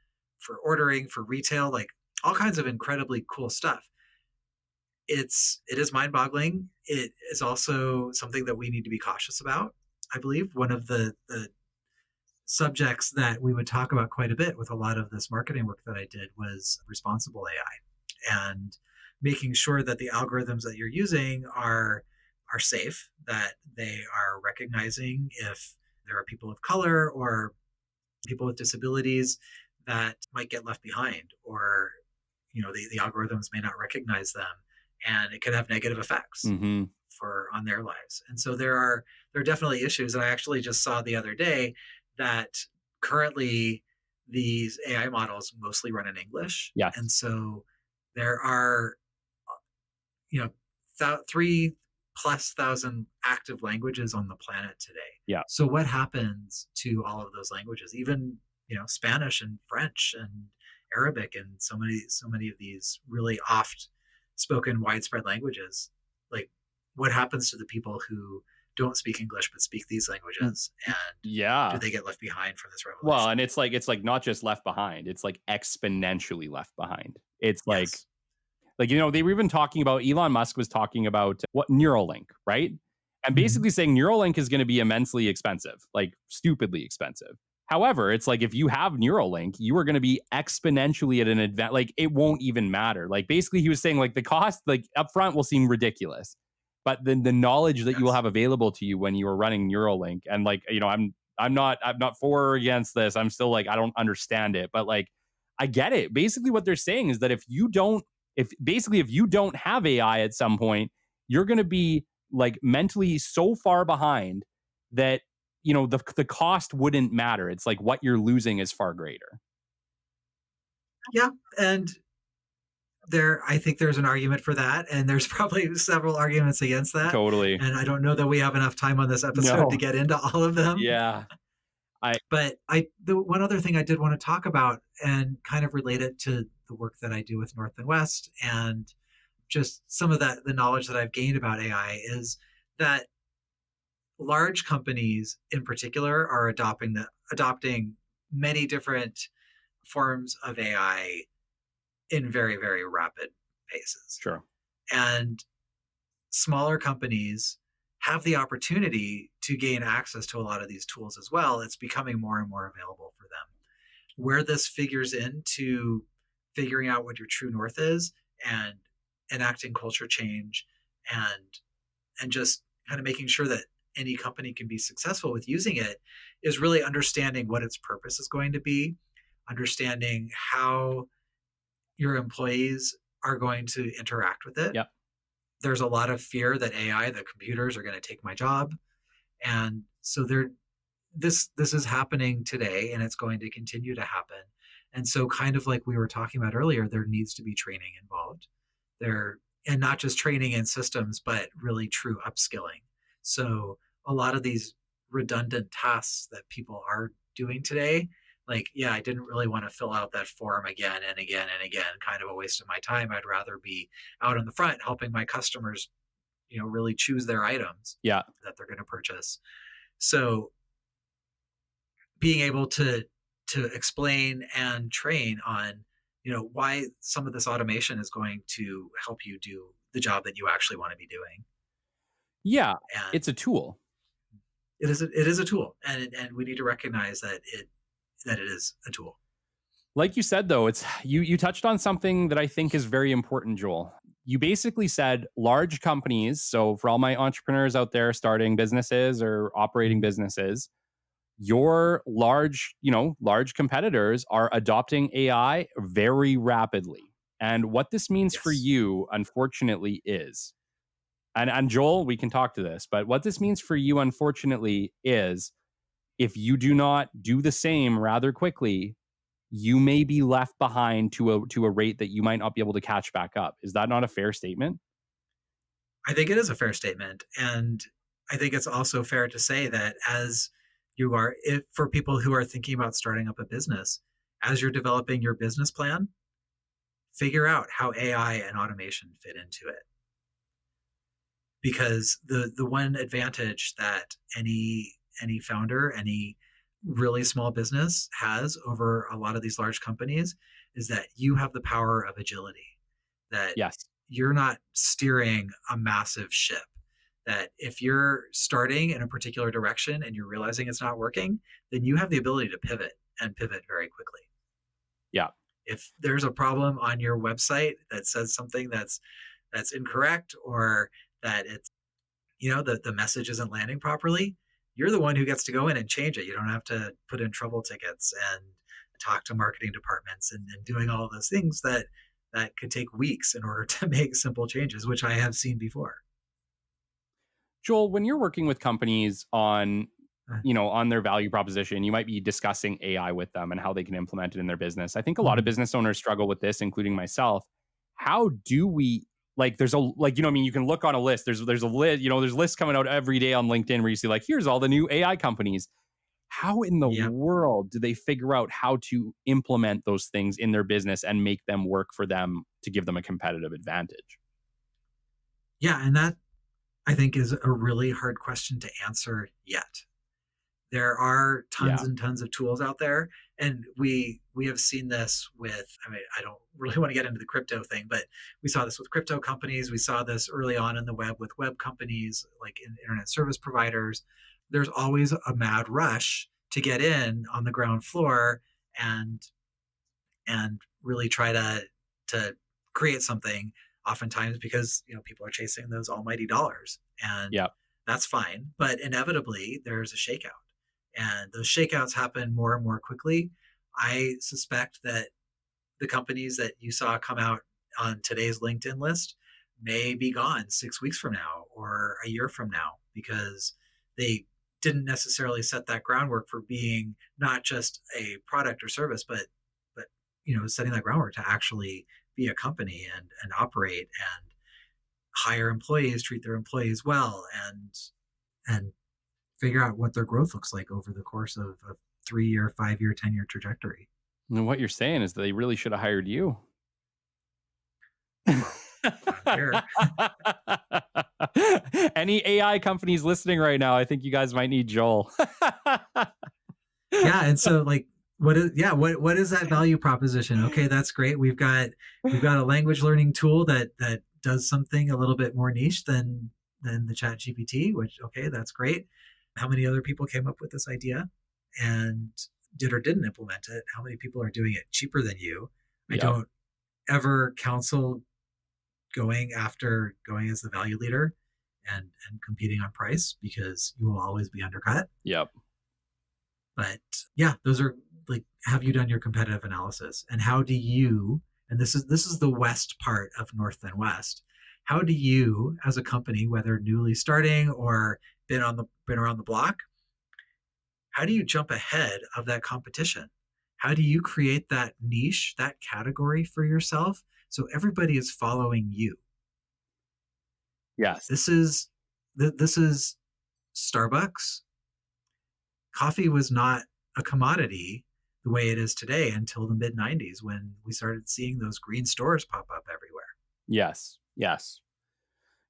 ordering, for retail, like all kinds of incredibly cool stuff. It is mind-boggling. It is also something that we need to be cautious about. I believe one of the subjects that we would talk about quite a bit with a lot of this marketing work that I did was responsible AI and making sure that the algorithms that you're using are safe, that they are recognizing if there are people of color or people with disabilities that might get left behind, or the algorithms may not recognize them, and it could have negative effects on their lives. And so there are definitely issues. And I actually just saw the other day that currently these AI models mostly run in English. Yeah. And so there are 3,000+ active languages on the planet today. Yeah. So what happens to all of those languages? Even Spanish and French Arabic and so many of these really oft spoken widespread languages. Like, what happens to the people who don't speak English but speak these languages, and do Yeah. they get left behind from this Well, revolution? and it's like not just left behind, it's like exponentially left behind. It's Yes. like, they were even talking about Elon Musk was talking about what Neuralink, right? And Mhm. basically saying Neuralink is going to be immensely expensive, like stupidly expensive. However, it's like if you have Neuralink, you are going to be exponentially at an advance. Like it won't even matter. Like basically, he was saying like the cost, like upfront, will seem ridiculous, but then the knowledge that you will Yes. have available to you when you are running Neuralink, and like I'm not for or against this. I'm still like I don't understand it, but like I get it. Basically, what they're saying is that if you don't have AI at some point, you're going to be like mentally so far behind that the cost wouldn't matter. It's like what you're losing is far greater. Yeah, and I think there's an argument for that, and there's probably several arguments against that. Totally. And I don't know that we have enough time on this episode to No. get into all of them. Yeah. I But the one other thing I did want to talk about and kind of relate it to the work that I do with North and West and just some of the knowledge that I've gained about AI is that large companies in particular are adopting many different forms of AI in very, very rapid paces. sure. And smaller companies have the opportunity to gain access to a lot of these tools as well. It's becoming more and more available for them. Where this figures into figuring out what your true north is and enacting culture change and just kind of making sure that any company can be successful with using it is really understanding what its purpose is going to be, understanding how your employees are going to interact with it. Yep. There's a lot of fear that AI, the computers are going to take my job. And so this is happening today and it's going to continue to happen. And so kind of like we were talking about earlier, there needs to be training involved. There and not just training in systems, but really true upskilling. So a lot of these redundant tasks that people are doing today, like, yeah, I didn't really want to fill out that form again and again and again, kind of a waste of my time. I'd rather be out in the front helping my customers, really choose their items Yeah. that they're going to purchase. So being able to explain and train on why some of this automation is going to help you do the job that you actually want to be doing. Yeah. And It's a tool. it is a tool, and we need to recognize that it is a tool. Like you said, though, it's you touched on something that I think is very important, Joel. You basically said large companies. So for all my entrepreneurs out there starting businesses or operating businesses, your large competitors are adopting AI very rapidly. And what this means for Yes. you, unfortunately, is, and Joel, we can talk to this, but what this means for you, unfortunately, is if you do not do the same rather quickly, you may be left behind to a rate that you might not be able to catch back up. Is that not a fair statement? I think it is a fair statement, and I think it's also fair to say that as you are, if, for people who are thinking about starting up a business, as you're developing your business plan, figure out how AI and automation fit into it. Because the one advantage that any founder, any really small business has over a lot of these large companies is that you have the power of agility, that Yes. you're not steering a massive ship, that if you're starting in a particular direction and you're realizing it's not working, then you have the ability to pivot and pivot very quickly. Yeah. If there's a problem on your website that says something that's incorrect, or that it's the message isn't landing properly, you're the one who gets to go in and change it. You don't have to put in trouble tickets and talk to marketing departments and doing all of those things that could take weeks in order to make simple changes, which I have seen before. Joel, when you're working with companies on Uh, on their value proposition, you might be discussing AI with them and how they can implement it in their business. I think a lot of mhm. business owners struggle with this, including myself. How do we like there's a like you can look on a list. There's a list, there's lists coming out every day on LinkedIn where you see like here's all the new AI companies. How in the Yep. world do they figure out how to implement those things in their business and make them work for them to give them a competitive advantage? Yeah. And that I think is a really hard question to answer yet. There are tons Yeah. and tons of tools out there, and we have seen this with, I mean, I don't really want to get into the crypto thing, but we saw this with crypto companies. We saw this early on in the web with web companies, like in internet service providers. There's always a mad rush to get in on the ground floor and really try to create something, oftentimes because people are chasing those almighty dollars, and Yeah. that's fine, but inevitably there's a shakeout, and those shakeouts happen more and more quickly. I suspect that the companies that you saw come out on today's LinkedIn list may be gone 6 weeks from now or a year from now, because they didn't necessarily set that groundwork for being not just a product or service, but setting that groundwork to actually be a company and operate and hire employees, treat their employees well, and figure out what their growth looks like over the course of a 3-year, 5-year, 10-year trajectory. And what you're saying is that they really should have hired you. Here. Any AI companies listening right now, I think you guys might need Joel. Yeah, and so like what is that value proposition? Okay, that's great. We've got a language learning tool that does something a little bit more niche than the Chat GPT, which okay, that's great. How many other people came up with this idea and did or didn't implement it? How many people are doing it cheaper than you? I Yep. don't ever counsel going as the value leader and competing on price, because you will always be undercut. Yep. But yeah, those are like, have you done your competitive analysis, and how do you, and this is the west part of North and West, how do you as a company, whether newly starting or been around the block, how do you jump ahead of that competition? How do you create that niche, that category for yourself, so everybody is following you? Yes. This is Starbucks. Coffee was not a commodity the way it is today until the mid 90s, when we started seeing those green stores pop up everywhere. Yes. Yes.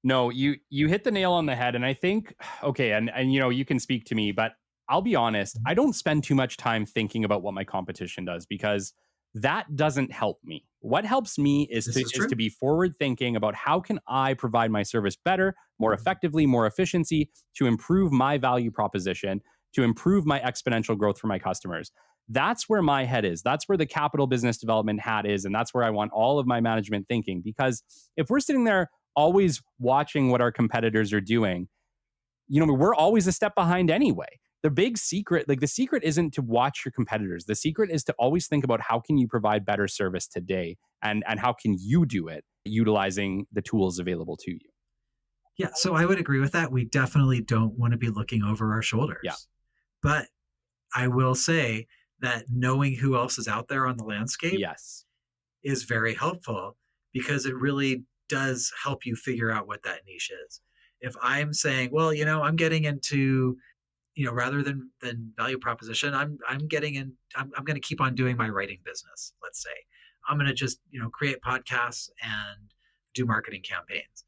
No, you hit the nail on the head. And I think, okay, and you can speak to me, but I'll be honest, I don't spend too much time thinking about what my competition does, because that doesn't help me. What helps me is This is is true. to be forward thinking about how can I provide my service better, more effectively, more efficiency, to improve my value proposition, to improve my exponential growth for my customers. That's where my head is. That's where the capital business development hat is. And that's where I want all of my management thinking. Because if we're sitting there always watching what our competitors are doing, we're always a step behind anyway. The big secret, the secret isn't to watch your competitors. The secret is to always think about how can you provide better service today, and how can you do it utilizing the tools available to you. Yeah, so I would agree with that. We definitely don't want to be looking over our shoulders. Yeah. But I will say that knowing who else is out there on the landscape Yes. is very helpful, because it really does help you figure out what that niche is. If I'm saying, well, I'm getting into, rather than value proposition, I'm going to keep on doing my writing business. Let's say I'm going to just, create podcasts and do marketing campaigns.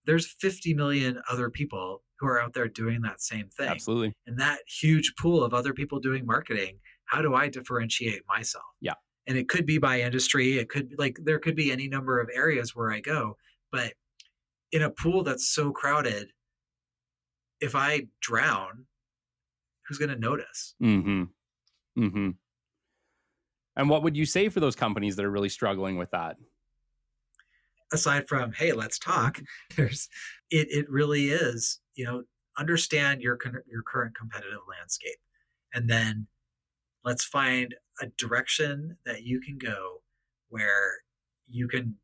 There's 50 million other people who are out there doing that same thing. Absolutely. And that huge pool of other people doing marketing, how do I differentiate myself? Yeah. And it could be by industry. It could there could be any number of areas where I go, but in a pool that's so crowded, if I drown, who's going to notice? Mm-hmm. Mm-hmm. And what would you say for those companies that are really struggling with that? Aside from, hey, let's talk, it really is, understand your current competitive landscape, and then let's find a direction that you can go where you can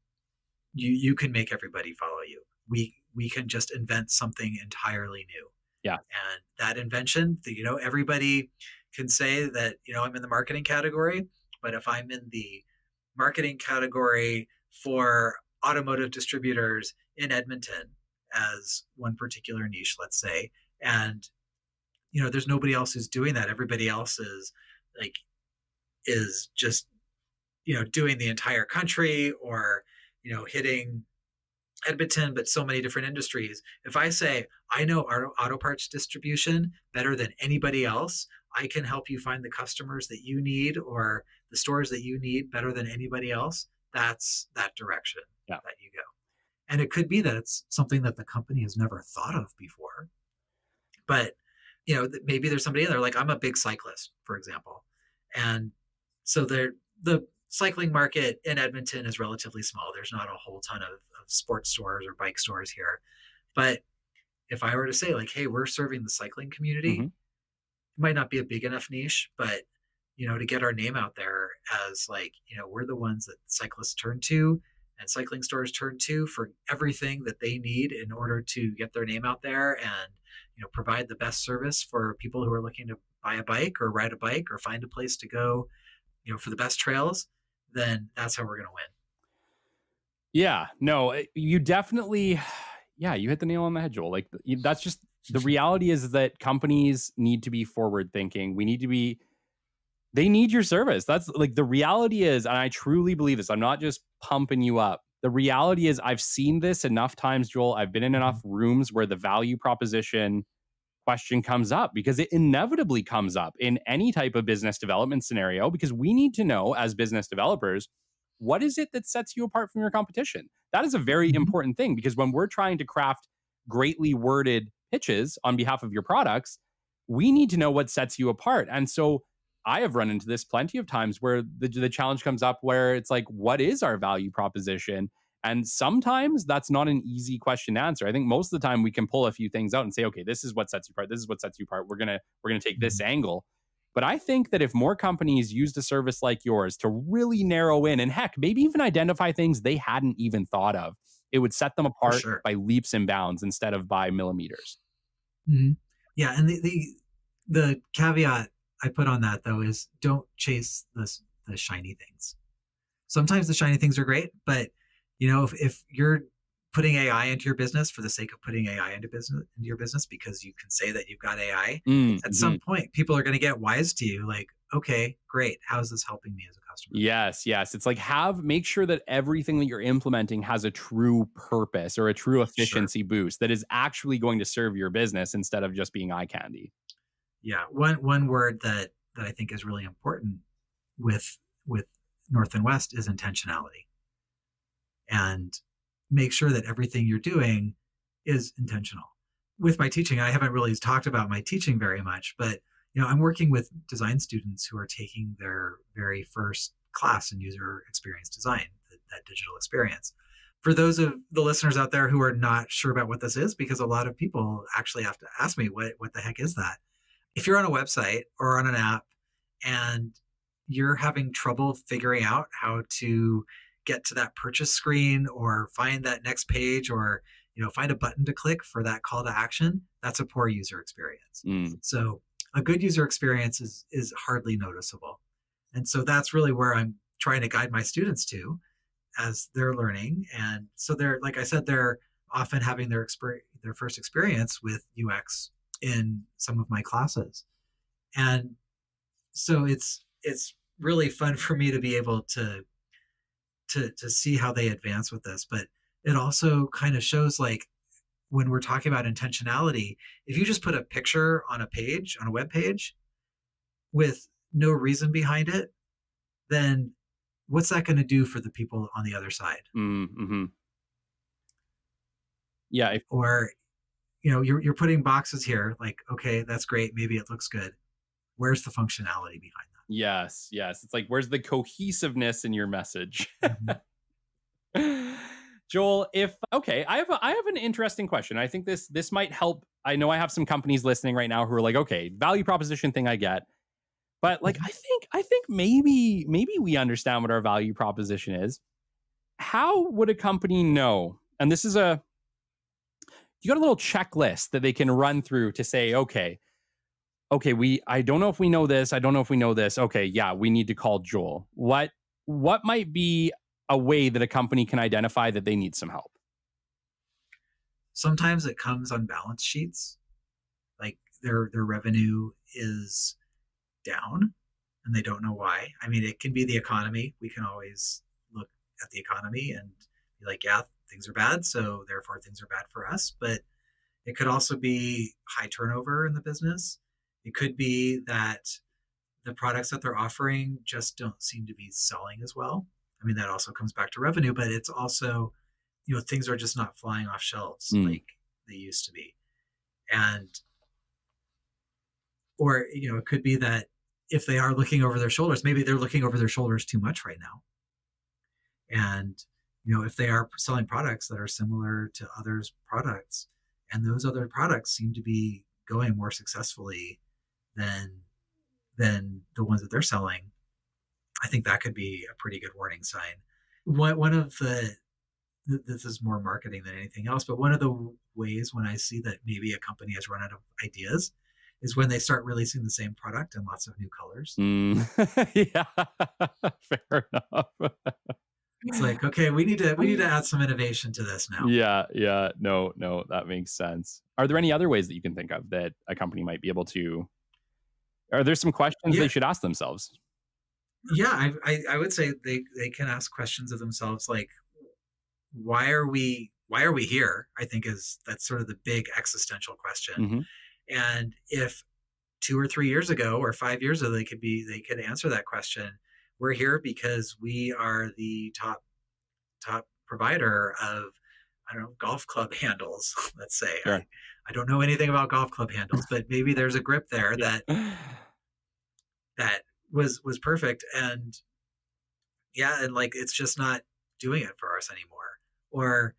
make everybody follow you. We can just invent something entirely new. Yeah. And that invention, everybody can say that, I'm in the marketing category, but if I'm in the marketing category for automotive distributors in Edmonton as one particular niche, let's say, and there's nobody else who's doing that. Everybody else like is just, doing the entire country, or, hitting Edmonton, but so many different industries. If I say I know auto parts distribution better than anybody else, I can help you find the customers that you need, or the stores that you need better than anybody else. That's that direction Yeah. that you go. And it could be that it's something that the company has never thought of before. But, maybe there's somebody in there, like I'm a big cyclist, for example. And so the cycling market in Edmonton is relatively small. There's not a whole ton of sports stores or bike stores here. But if I were to say, like, hey, we're serving the cycling community, Mhm. it might not be a big enough niche, but to get our name out there as, like, we're the ones that cyclists turn to and cycling stores turn to for everything that they need in order to get their name out there, and provide the best service for people who are looking to buy a bike or ride a bike or find a place to go, for the best trails. Then that's how we're going to win. Yeah, no, you definitely, yeah, you hit the nail on the head, Joel. Like, that's just the reality is that companies need to be forward thinking. They need your service. That's like the reality is, and I truly believe this. I'm not just pumping you up. The reality is, I've seen this enough times, Joel. I've been in enough rooms where the value proposition question comes up, because it inevitably comes up in any type of business development scenario, because we need to know as business developers, what is it that sets you apart from your competition? That is a very Mm-hmm. important thing, because when we're trying to craft greatly worded pitches on behalf of your products, we need to know what sets you apart. And so I have run into this plenty of times where the challenge comes up where it's like, what is our value proposition? And sometimes that's not an easy question to answer. I think most of the time we can pull a few things out and say, okay, this is what sets you apart. This is what sets you apart. We're gonna take this angle. But I think that if more companies used a service like yours to really narrow in, and heck, maybe even identify things they hadn't even thought of, it would set them For apart sure. by leaps and bounds instead of by millimeters. Mm-hmm. Yeah, and the caveat I put on that, though, is don't chase the shiny things. Sometimes the shiny things are great, but if you're putting AI into your business for the sake of putting AI into your business because you can say that you've got AI, at some Mm-hmm. point people are going to get wise to you, like, okay, great, how is this helping me as a customer? Yes, yes. It's like, make sure that everything that you're implementing has a true purpose or a true Sure. efficiency boost that is actually going to serve your business instead of just being eye candy. Yeah, one word that I think is really important with North and West is intentionality. And make sure that everything you're doing is intentional. With my teaching, I haven't really talked about my teaching very much, but I'm working with design students who are taking their very first class in user experience design, that digital experience. For those of the listeners out there who are not sure about what this is, because a lot of people actually have to ask me, what the heck is that? If you're on a website or on an app and you're having trouble figuring out how to get to that purchase screen or find that next page, or find a button to click for that call to action, that's a poor user experience. Mm. So a good user experience is hardly noticeable. And so that's really where I'm trying to guide my students to as they're learning. And so they're, like I said, they're often having their first experience with UX in some of my classes. And so it's really fun for me to be able to see how they advance with this. But it also kind of shows, like, when we're talking about intentionality, if you just put a picture on a web page with no reason behind it, then what's that going to do for the people on the other side? Mm-hmm. Yeah. Or you're putting boxes here, like, okay, that's great, maybe it looks good. Where's the functionality behind Yes. Yes. It's like, where's the cohesiveness in your message? that? Mm-hmm. Joel, I have an interesting question. I think this might help. I know I have some companies listening right now who are like, okay, value proposition thing I get. But like, Mm-hmm. I think maybe we understand what our value proposition is. How would a company know? And this is you got a little checklist that they can run through to say, okay, I don't know if we know this. I don't know if we know this. Okay, yeah, we need to call Joel. What might be a way that a company can identify that they need some help? Sometimes it comes on balance sheets. Like, their revenue is down and they don't know why. I mean, it can be the economy. We can always look at the economy and be like, yeah, things are bad, so therefore things are bad for us. But it could also be high turnover in the business. It could be that the products that they're offering just don't seem to be selling as well. I mean, that also comes back to revenue, but it's also, things are just not flying off shelves like they used to be. And, or, it could be that if they are looking over their shoulders, maybe they're looking over their shoulders too much right now. And, if they are selling products that are similar to others' products, and those other products seem to be going more successfully than the ones that they're selling, I think that could be a pretty good warning sign. One of this is more marketing than anything else, but one of the ways when I see that maybe a company has run out of ideas is when they start releasing the same product in lots of new colors. Yeah, fair enough. It's like, okay, we need to add some innovation to this now. Yeah. No, that makes sense. Are there any other ways that you can think of that a company might be able to? Are there some questions they should ask themselves? Yeah, I would say they can ask questions of themselves like, why are we here? I think that's sort of the big existential question. Mm-hmm. And if 2 or 3 years ago or 5 years ago they could answer that question, we're here because we are the top provider of, I don't know, golf club handles, let's say. Sure. I don't know anything about golf club handles, but maybe there's a grip there that was perfect. And and like, it's just not doing it for us anymore. Or,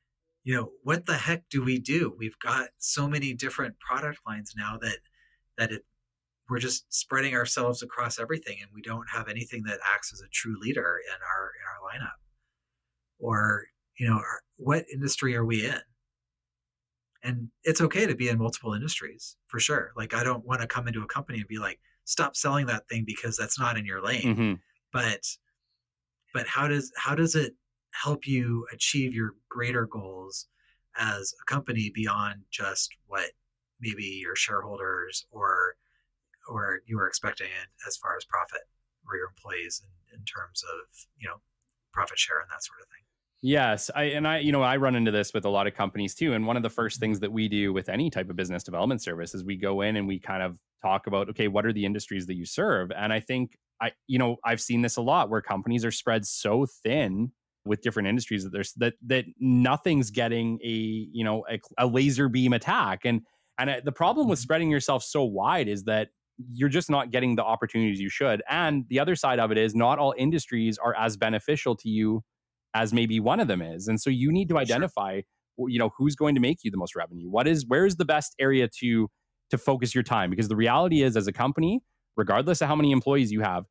what the heck do we do? We've got so many different product lines now that we're just spreading ourselves across everything, and we don't have anything that acts as a true leader in our lineup. Or, what industry are we in? And it's okay to be in multiple industries, for sure. Like, I don't want to come into a company and be like, stop selling that thing because that's not in your lane. Mm-hmm. But how does it help you achieve your greater goals as a company beyond just what maybe your shareholders or you are expecting as far as profit, or your employees in terms of, profit share and that sort of thing? Yes, I run into this with a lot of companies too. And one of the first things that we do with any type of business development service is we go in and we kind of talk about, okay, what are the industries that you serve? And I think I've seen this a lot where companies are spread so thin with different industries that there's that nothing's getting a laser beam attack. And the problem with spreading yourself so wide is that you're just not getting the opportunities you should. And the other side of it is not all industries are as beneficial to you as maybe one of them is. And so you need to identify, who's going to make you the most revenue. Where's the best area to focus your time? Because the reality is, as a company, regardless of how many employees you have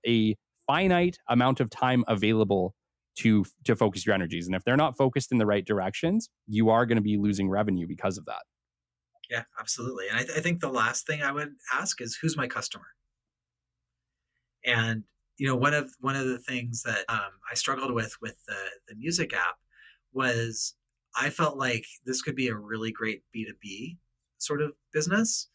a finite amount of time available to focus your energies. And if they're not focused in the right directions, you are going to be losing revenue because of that. Yeah, absolutely. And I think the last thing I would ask is, who's my customer? And one of the things that I struggled with the music app was, I felt like this could be a really great B2B sort of business,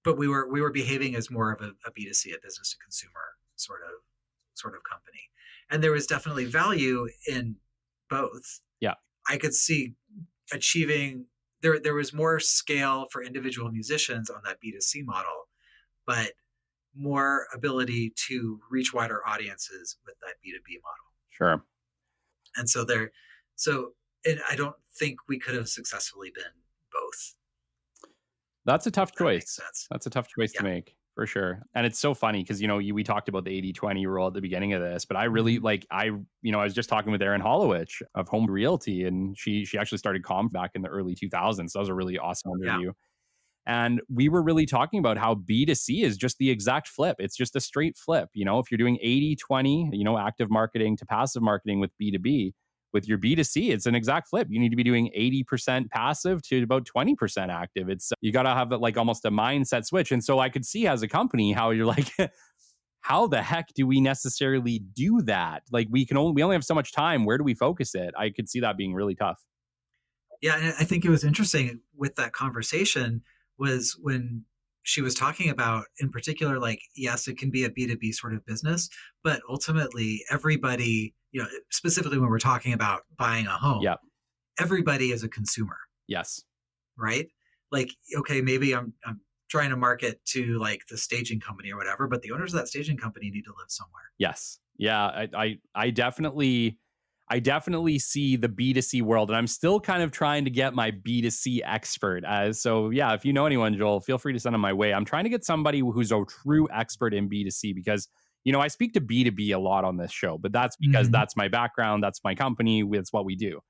but we were behaving as more of a B2C, a business to consumer sort of company, and there was definitely value in both. Yeah, I could see achieving there was more scale for individual musicians on that B2C model, but more ability to reach wider audiences with that B2B model. Sure. And and I don't think we could have successfully been both. That's a tough choice. That's a tough choice to make, for sure. And it's so funny because, we talked about the 80-20 rule at the beginning of this, but I really I was just talking with Erin Hollowich of Home Realty, and she actually started Calm back in the early 2000s. So that was a really awesome interview. Yeah. And we were really talking about how B2C is just the exact flip. It's just a straight flip. If you're doing 80-20, active marketing to passive marketing with B2B, with your B2C, it's an exact flip. You need to be doing 80% passive to about 20% active. You got to have like almost a mindset switch. And so I could see as a company how you're like, how the heck do we necessarily do that? Like we only have so much time. Where do we focus it? I could see that being really tough. Yeah, and I think it was interesting with that conversation was when she was talking about, in particular, like, yes, it can be a B2B sort of business, but ultimately everybody, specifically when we're talking about buying a home, Yeah. everybody is a consumer, Yes. right? Like, okay, maybe I'm trying to market to like the staging company or whatever, but the owners of that staging company need to live somewhere. Yes. Yeah. I definitely see the B2C world, and I'm still kind of trying to get my B2C expert. So yeah, if you know anyone, Joel, feel free to send them my way. I'm trying to get somebody who's a true expert in B2C because, I speak to B2B a lot on this show, but that's because Mhm. that's my background. That's my company. It's what we do.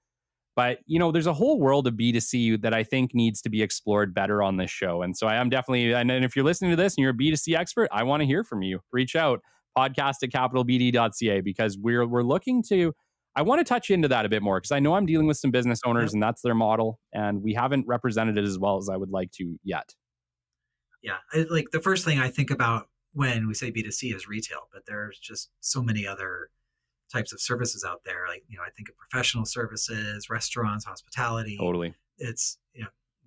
But, there's a whole world of B2C that I think needs to be explored better on this show. And so I am definitely, and if you're listening to this and you're a B2C expert, I want to hear from you. Reach out, podcast@capitalbd.ca, because we're looking to, I want to touch into that a bit more because I know I'm dealing with some business owners Yep. and that's their model. And we haven't represented it as well as I would like to yet. Yeah. Like the first thing I think about when we say B2C is retail, but there's just so many other types of services out there. Like, I think of professional services, restaurants, hospitality. Totally. It's,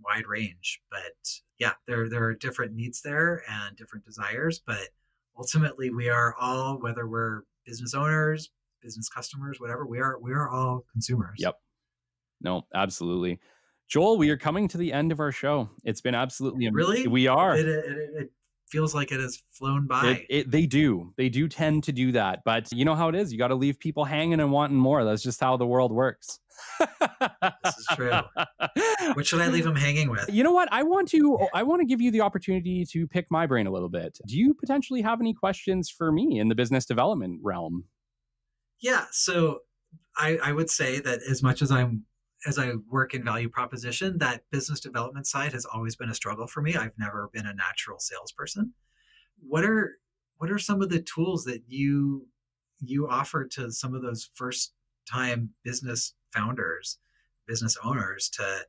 wide range, but yeah, there are different needs there and different desires, but ultimately we are all, whether we're business owners, business customers, whatever, we are all consumers. Yep. No, absolutely. Joel, we are coming to the end of our show. It's been absolutely amazing. Really? We are. It feels like it has flown by. They do tend to do that, but you know how it is. You got to leave people hanging and wanting more. That's just how the world works. This is true. What should I leave them hanging with? You know what? I want to give you the opportunity to pick my brain a little bit. Do you potentially have any questions for me in the business development realm? Yeah. So I would say that as much as I work in value proposition, that business development side has always been a struggle for me. I've never been a natural salesperson. What are what are some of the tools that you offer to some of those first time business founders, business owners to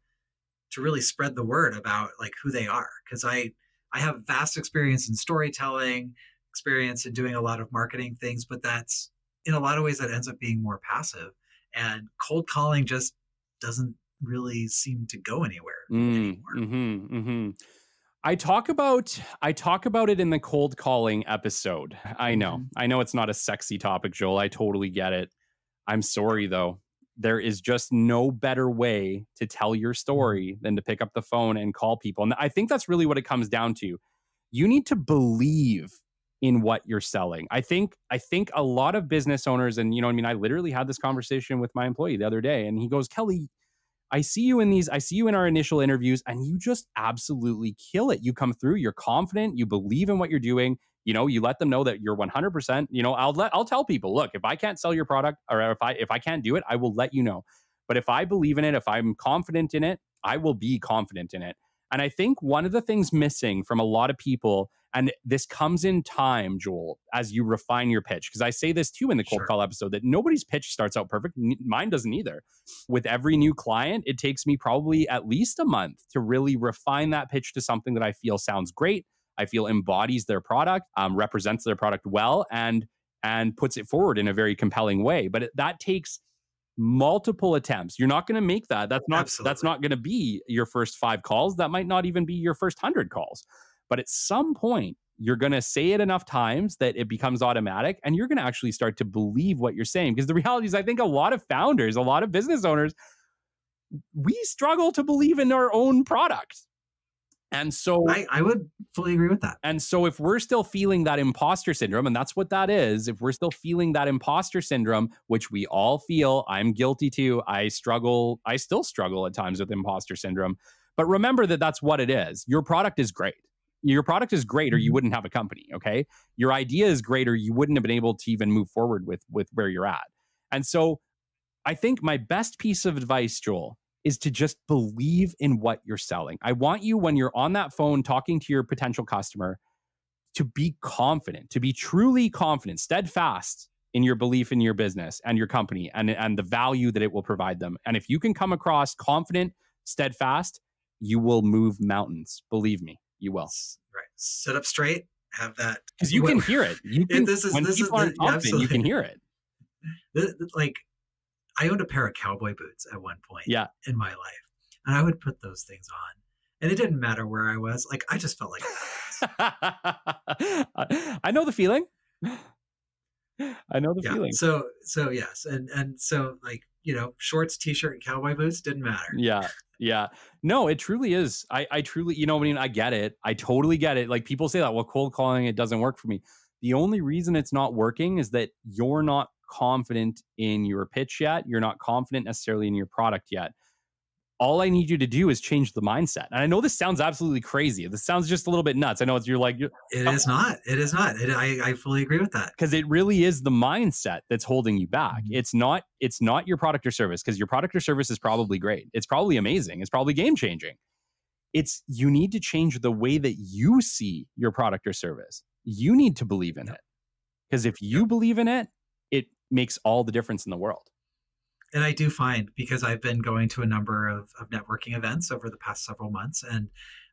really spread the word about like who they are? Because I have vast experience in storytelling, experience in doing a lot of marketing things, but that's in a lot of ways that ends up being more passive. And cold calling just doesn't really seem to go anywhere anymore. I talk about it in the cold calling episode. I know. Mhm. I know it's not a sexy topic, Joel. I totally get it. I'm sorry though. There is just no better way to tell your Mhm. story than to pick up the phone and call people. And I think that's really what it comes down to. You need to believe in what you're selling. I think a lot of business owners, and what I mean, I literally had this conversation with my employee the other day and he goes, "Kelly, I see you in our initial interviews and you just absolutely kill it. You come through, you're confident, you believe in what you're doing. You let them know that you're 100%. I'll tell people, look, if I can't sell your product or if I can't do it, I will let you know. But if I believe in it, if I'm confident in it, I will be confident in it." And I think one of the things missing from a lot of people, and this comes in time, Joel, as you refine your pitch, because I say this too in the cold Sure. call episode that nobody's pitch starts out perfect. Mine doesn't either. With every new client, it takes me probably at least a month to really refine that pitch to something that I feel sounds great. I feel embodies their product, represents their product well, and puts it forward in a very compelling way. But that takes multiple attempts. You're not going to make that. That's Absolutely. not going to be your first 5 calls. That might not even be your first 100 calls. But at some point, you're going to say it enough times that it becomes automatic and you're going to actually start to believe what you're saying. Because the reality is, I think a lot of founders, a lot of business owners, we struggle to believe in our own product. And so I would fully agree with that. and so if we're still feeling that imposter syndrome, and that's what that is, if we're still feeling that imposter syndrome, which we all feel, I'm guilty too. I still struggle at times with imposter syndrome. But remember that that's what it is. Your product is great. Your product is great, or you Mhm. wouldn't have a company. Okay. Your idea is great, or you wouldn't have been able to even move forward with where you're at. And so I think my best piece of advice, Joel, is to just believe in what you're selling. I want you, when you're on that phone talking to your potential customer, to be confident, to be truly confident, steadfast in your belief in your business and your company and the value that it will provide them. And if you can come across confident, steadfast, you will move mountains. Believe me, you will. Right. Sit up straight. Have that. Because you can hear it. You can, when This is people aren't yeah, confident, you can absolutely. hear it. Like I owned a pair of cowboy boots at one point Yeah. in my life. And I would put those things on. And it didn't matter where I was. Like, I just felt like I know the feeling. I know the yeah. feeling. So yes. And so like, shorts, t-shirt, and cowboy boots didn't matter. Yeah. Yeah. No, it truly is. I truly, I mean, I get it. I totally get it. Like people say that, well, cold calling, it doesn't work for me. The only reason it's not working is that you're not confident in your pitch yet. You're not confident necessarily in your product yet. All I need you to do is change the mindset. And I know this sounds absolutely crazy. This sounds just a little bit nuts. I know you're like, It is not. It is not. I fully agree with that. because it really is the mindset that's holding you back. Mhm. It's not your product or service, because your product or service is probably great. It's probably amazing. It's probably game changing. It's you need to change the way that you see your product or service. You need to believe in Yep. it. Because if you Yep. believe in it, it makes all the difference in the world. And I do find, because I've been going to a number of networking events over the past several months and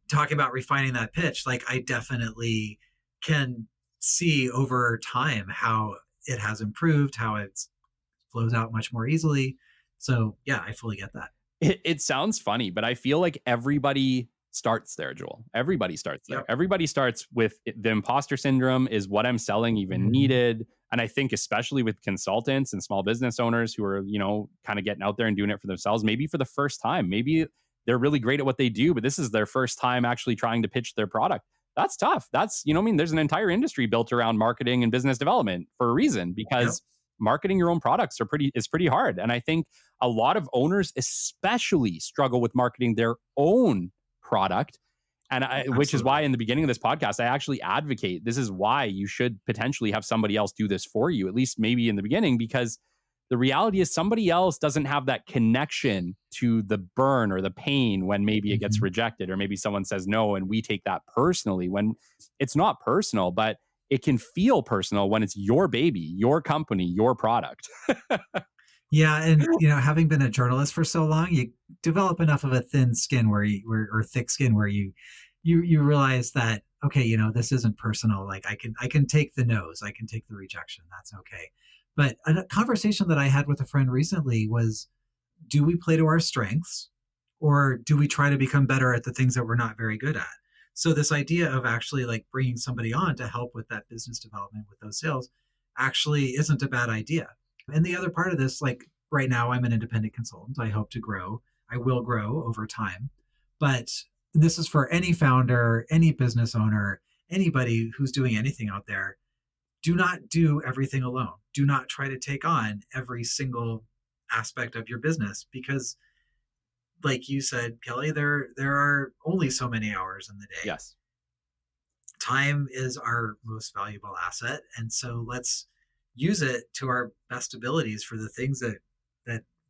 talking about refining that pitch, like I definitely can see over time how it has improved, how it flows out much more easily. So yeah, I fully get that. It sounds funny, but I feel like everybody starts there, Joel. Everybody starts there. Yep. Everybody starts with the imposter syndrome. Is what I'm selling even Mhm. needed? And I think especially with consultants and small business owners who are, kind of getting out there and doing it for themselves, maybe for the first time, maybe they're really great at what they do, but this is their first time actually trying to pitch their product. That's tough. That's, I mean, there's an entire industry built around marketing and business development for a reason, Yep. because marketing your own products is pretty hard. And I think a lot of owners especially struggle with marketing their own product. And which is why Absolutely. in the beginning of this podcast, I actually advocate this is why you should potentially have somebody else do this for you, at least maybe in the beginning, because the reality is somebody else doesn't have that connection to the burn or the pain when maybe it gets Mhm. rejected, or maybe someone says no and we take that personally, when it's not personal, but it can feel personal when it's your baby, your company, your product. Yeah, and having been a journalist for so long, you develop enough of a thin skin or thick skin where you realize that, okay, this isn't personal. Like I can take the no's, I can take the rejection. That's okay. But a conversation that I had with a friend recently was, do we play to our strengths, or do we try to become better at the things that we're not very good at? So this idea of actually like bringing somebody on to help with that business development, with those sales, actually isn't a bad idea. And the other part of this, like right now, I'm an independent consultant. I hope to grow. I will grow over time. But this is for any founder, any business owner, anybody who's doing anything out there. Do not do everything alone. Do not try to take on every single aspect of your business, because like you said, Kelly, there are only so many hours in the day. Yes. Time is our most valuable asset, and so let's use it to our best abilities for the things that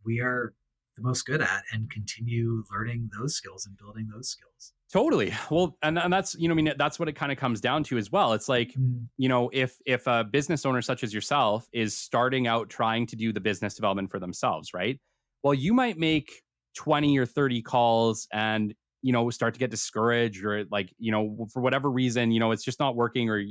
we are the most good at, and continue learning those skills and building those skills. Totally. Well, and that's, I mean, that's what it kind of comes down to as well. It's like, Mm, if a business owner such as yourself is starting out trying to do the business development for themselves, right? Well, you might make 20 or 30 calls and, start to get discouraged, or like, for whatever reason, it's just not working, or,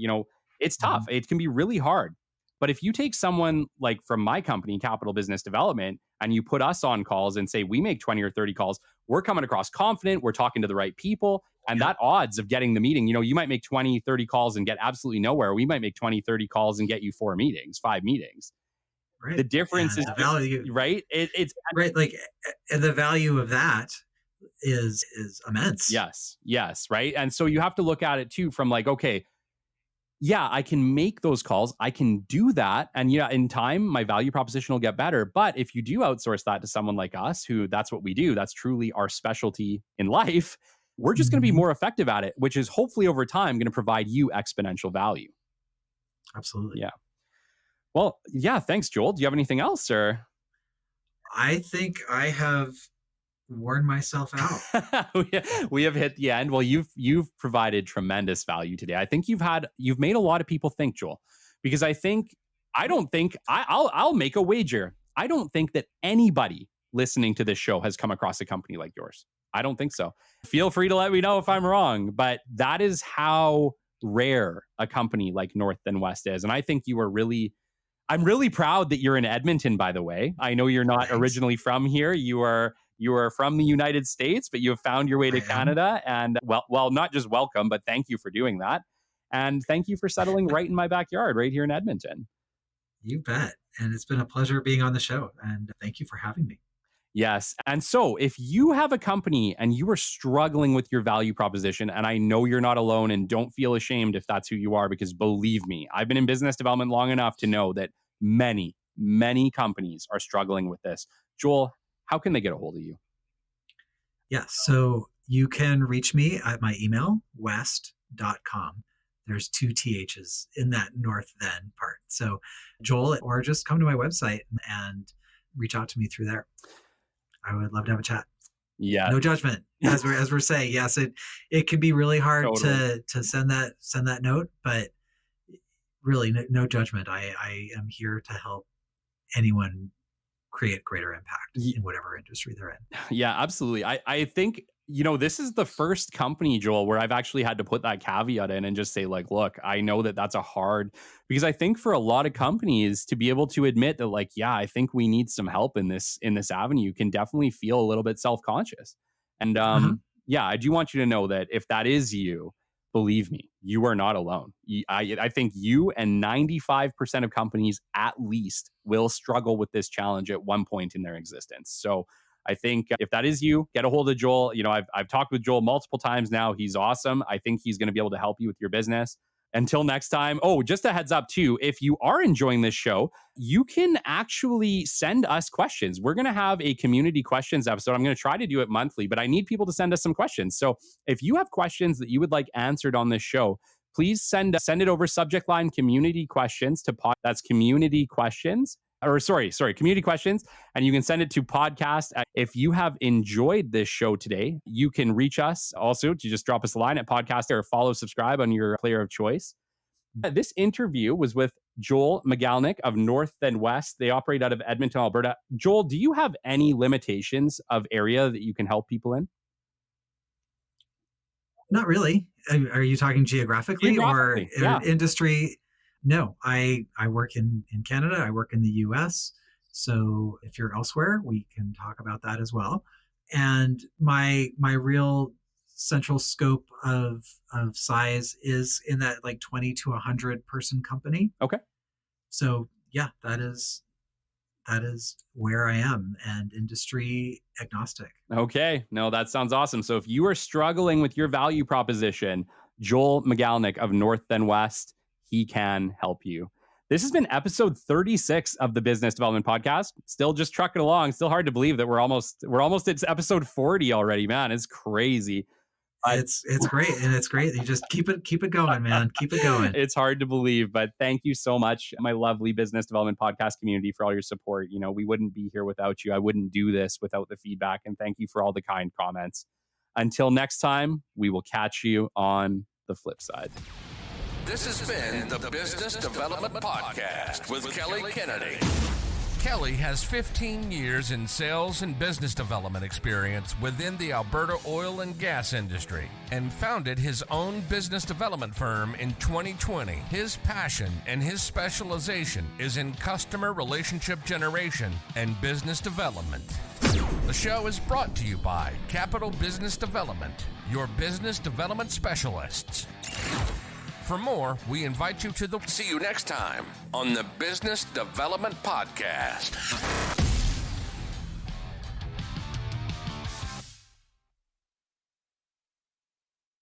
it's tough. mhm. It can be really hard. But if you take someone like from my company, Capital Business Development, and you put us on calls and say, we make 20 or 30 calls, we're coming across confident, we're talking to the right people, and Yep. that odds of getting the meeting, you might make 20, 30 calls and get absolutely nowhere. We might make 20, 30 calls and get you 4 meetings, 5 meetings. The Right. difference And is the value, right. It's right, like, and the value of that is immense. yes, yes, right. And so you have to look at it too from like, okay, yeah, I can make those calls. I can do that. And yeah, in time, my value proposition will get better. But if you do outsource that to someone like us, who that's what we do, that's truly our specialty in life, we're just going to be Mhm. more effective at it, which is hopefully over time going to provide you exponential value. Absolutely. Yeah. Well, yeah. Thanks, Joel. Do you have anything else, or? I think I have worn myself out. we have hit the end. Well, you've provided tremendous value today. I think you've made a lot of people think, Joel, because I don't think I'll make a wager. I don't think that anybody listening to this show has come across a company like yours. I don't think so. Feel free to let me know if I'm wrong, but that is how rare a company like North and West is. And I think I'm really proud that you're in Edmonton, by the way. I know you're not Thanks. originally from here. You are, You are from the United States, but you have found your way to I am. Canada. And well, not just welcome, but thank you for doing that. And thank you for settling right in my backyard, right here in Edmonton. You bet. And it's been a pleasure being on the show. And thank you for having me. Yes. And so if you have a company and you are struggling with your value proposition, and I know you're not alone, and don't feel ashamed if that's who you are, because believe me, I've been in business development long enough to know that many, many companies are struggling with this. Joel, how can they get a hold of you? Yeah. So you can reach me at my email, west.com. There's 2 THs in that north then part. So Joel, or just come to my website and reach out to me through there. I would love to have a chat. Yeah. No judgment. As we're saying, yes, it can be really hard Totally. to send that note, but really no judgment. I am here to help anyone create greater impact in whatever industry they're in. Yeah, absolutely. I think, this is the first company, Joel, where I've actually had to put that caveat in and just say, like, look, I know that that's because I think for a lot of companies to be able to admit that, like, yeah, I think we need some help in this avenue can definitely feel a little bit self-conscious. And yeah, I do want you to know that if that is you, believe me, you are not alone. I think you and 95% of companies at least will struggle with this challenge at one point in their existence. So I think if that is you, get a hold of Joel. I've talked with Joel multiple times now. He's awesome. I think he's going to be able to help you with your business. Until next time. Oh, just a heads up too, if you are enjoying this show, you can actually send us questions. We're going to have a community questions episode. I'm going to try to do it monthly, but I need people to send us some questions. So if you have questions that you would like answered on this show, please send it over subject line community questions to that's community questions. Community questions. And you can send it to podcast. If you have enjoyed this show today, you can reach us also to just drop us a line at podcast or follow, subscribe on your player of choice. This interview was with Joel Magalnick of North and West. They operate out of Edmonton, Alberta. Joel, do you have any limitations of area that you can help people in? Not really. Are you talking geographically or yeah. Industry? No, I work in Canada. I work in the US. So if you're elsewhere, we can talk about that as well. And my real central scope of size is in that like 20 to 100 person company. Okay. So yeah, that is where I am, and industry agnostic. Okay. No, that sounds awesome. So if you are struggling with your value proposition, Joel Magalnick of North and West, he can help you. This has been episode 36 of the Business Development Podcast. Still just trucking along. Still hard to believe that we're almost at episode 40 already, man. It's crazy. It's great. And it's great. You just keep it going, man. Keep it going. It's hard to believe, but thank you so much, my lovely Business Development Podcast community, for all your support. We wouldn't be here without you. I wouldn't do this without the feedback. And thank you for all the kind comments. Until next time, we will catch you on the flip side. This has been the Business Development Podcast with Kelly Kennedy. Kelly has 15 years in sales and business development experience within the Alberta oil and gas industry and founded his own business development firm in 2020. His passion and his specialization is in customer relationship generation and business development. The show is brought to you by Capital Business Development, your business development specialists. For more, we invite you to see you next time on the Business Development Podcast.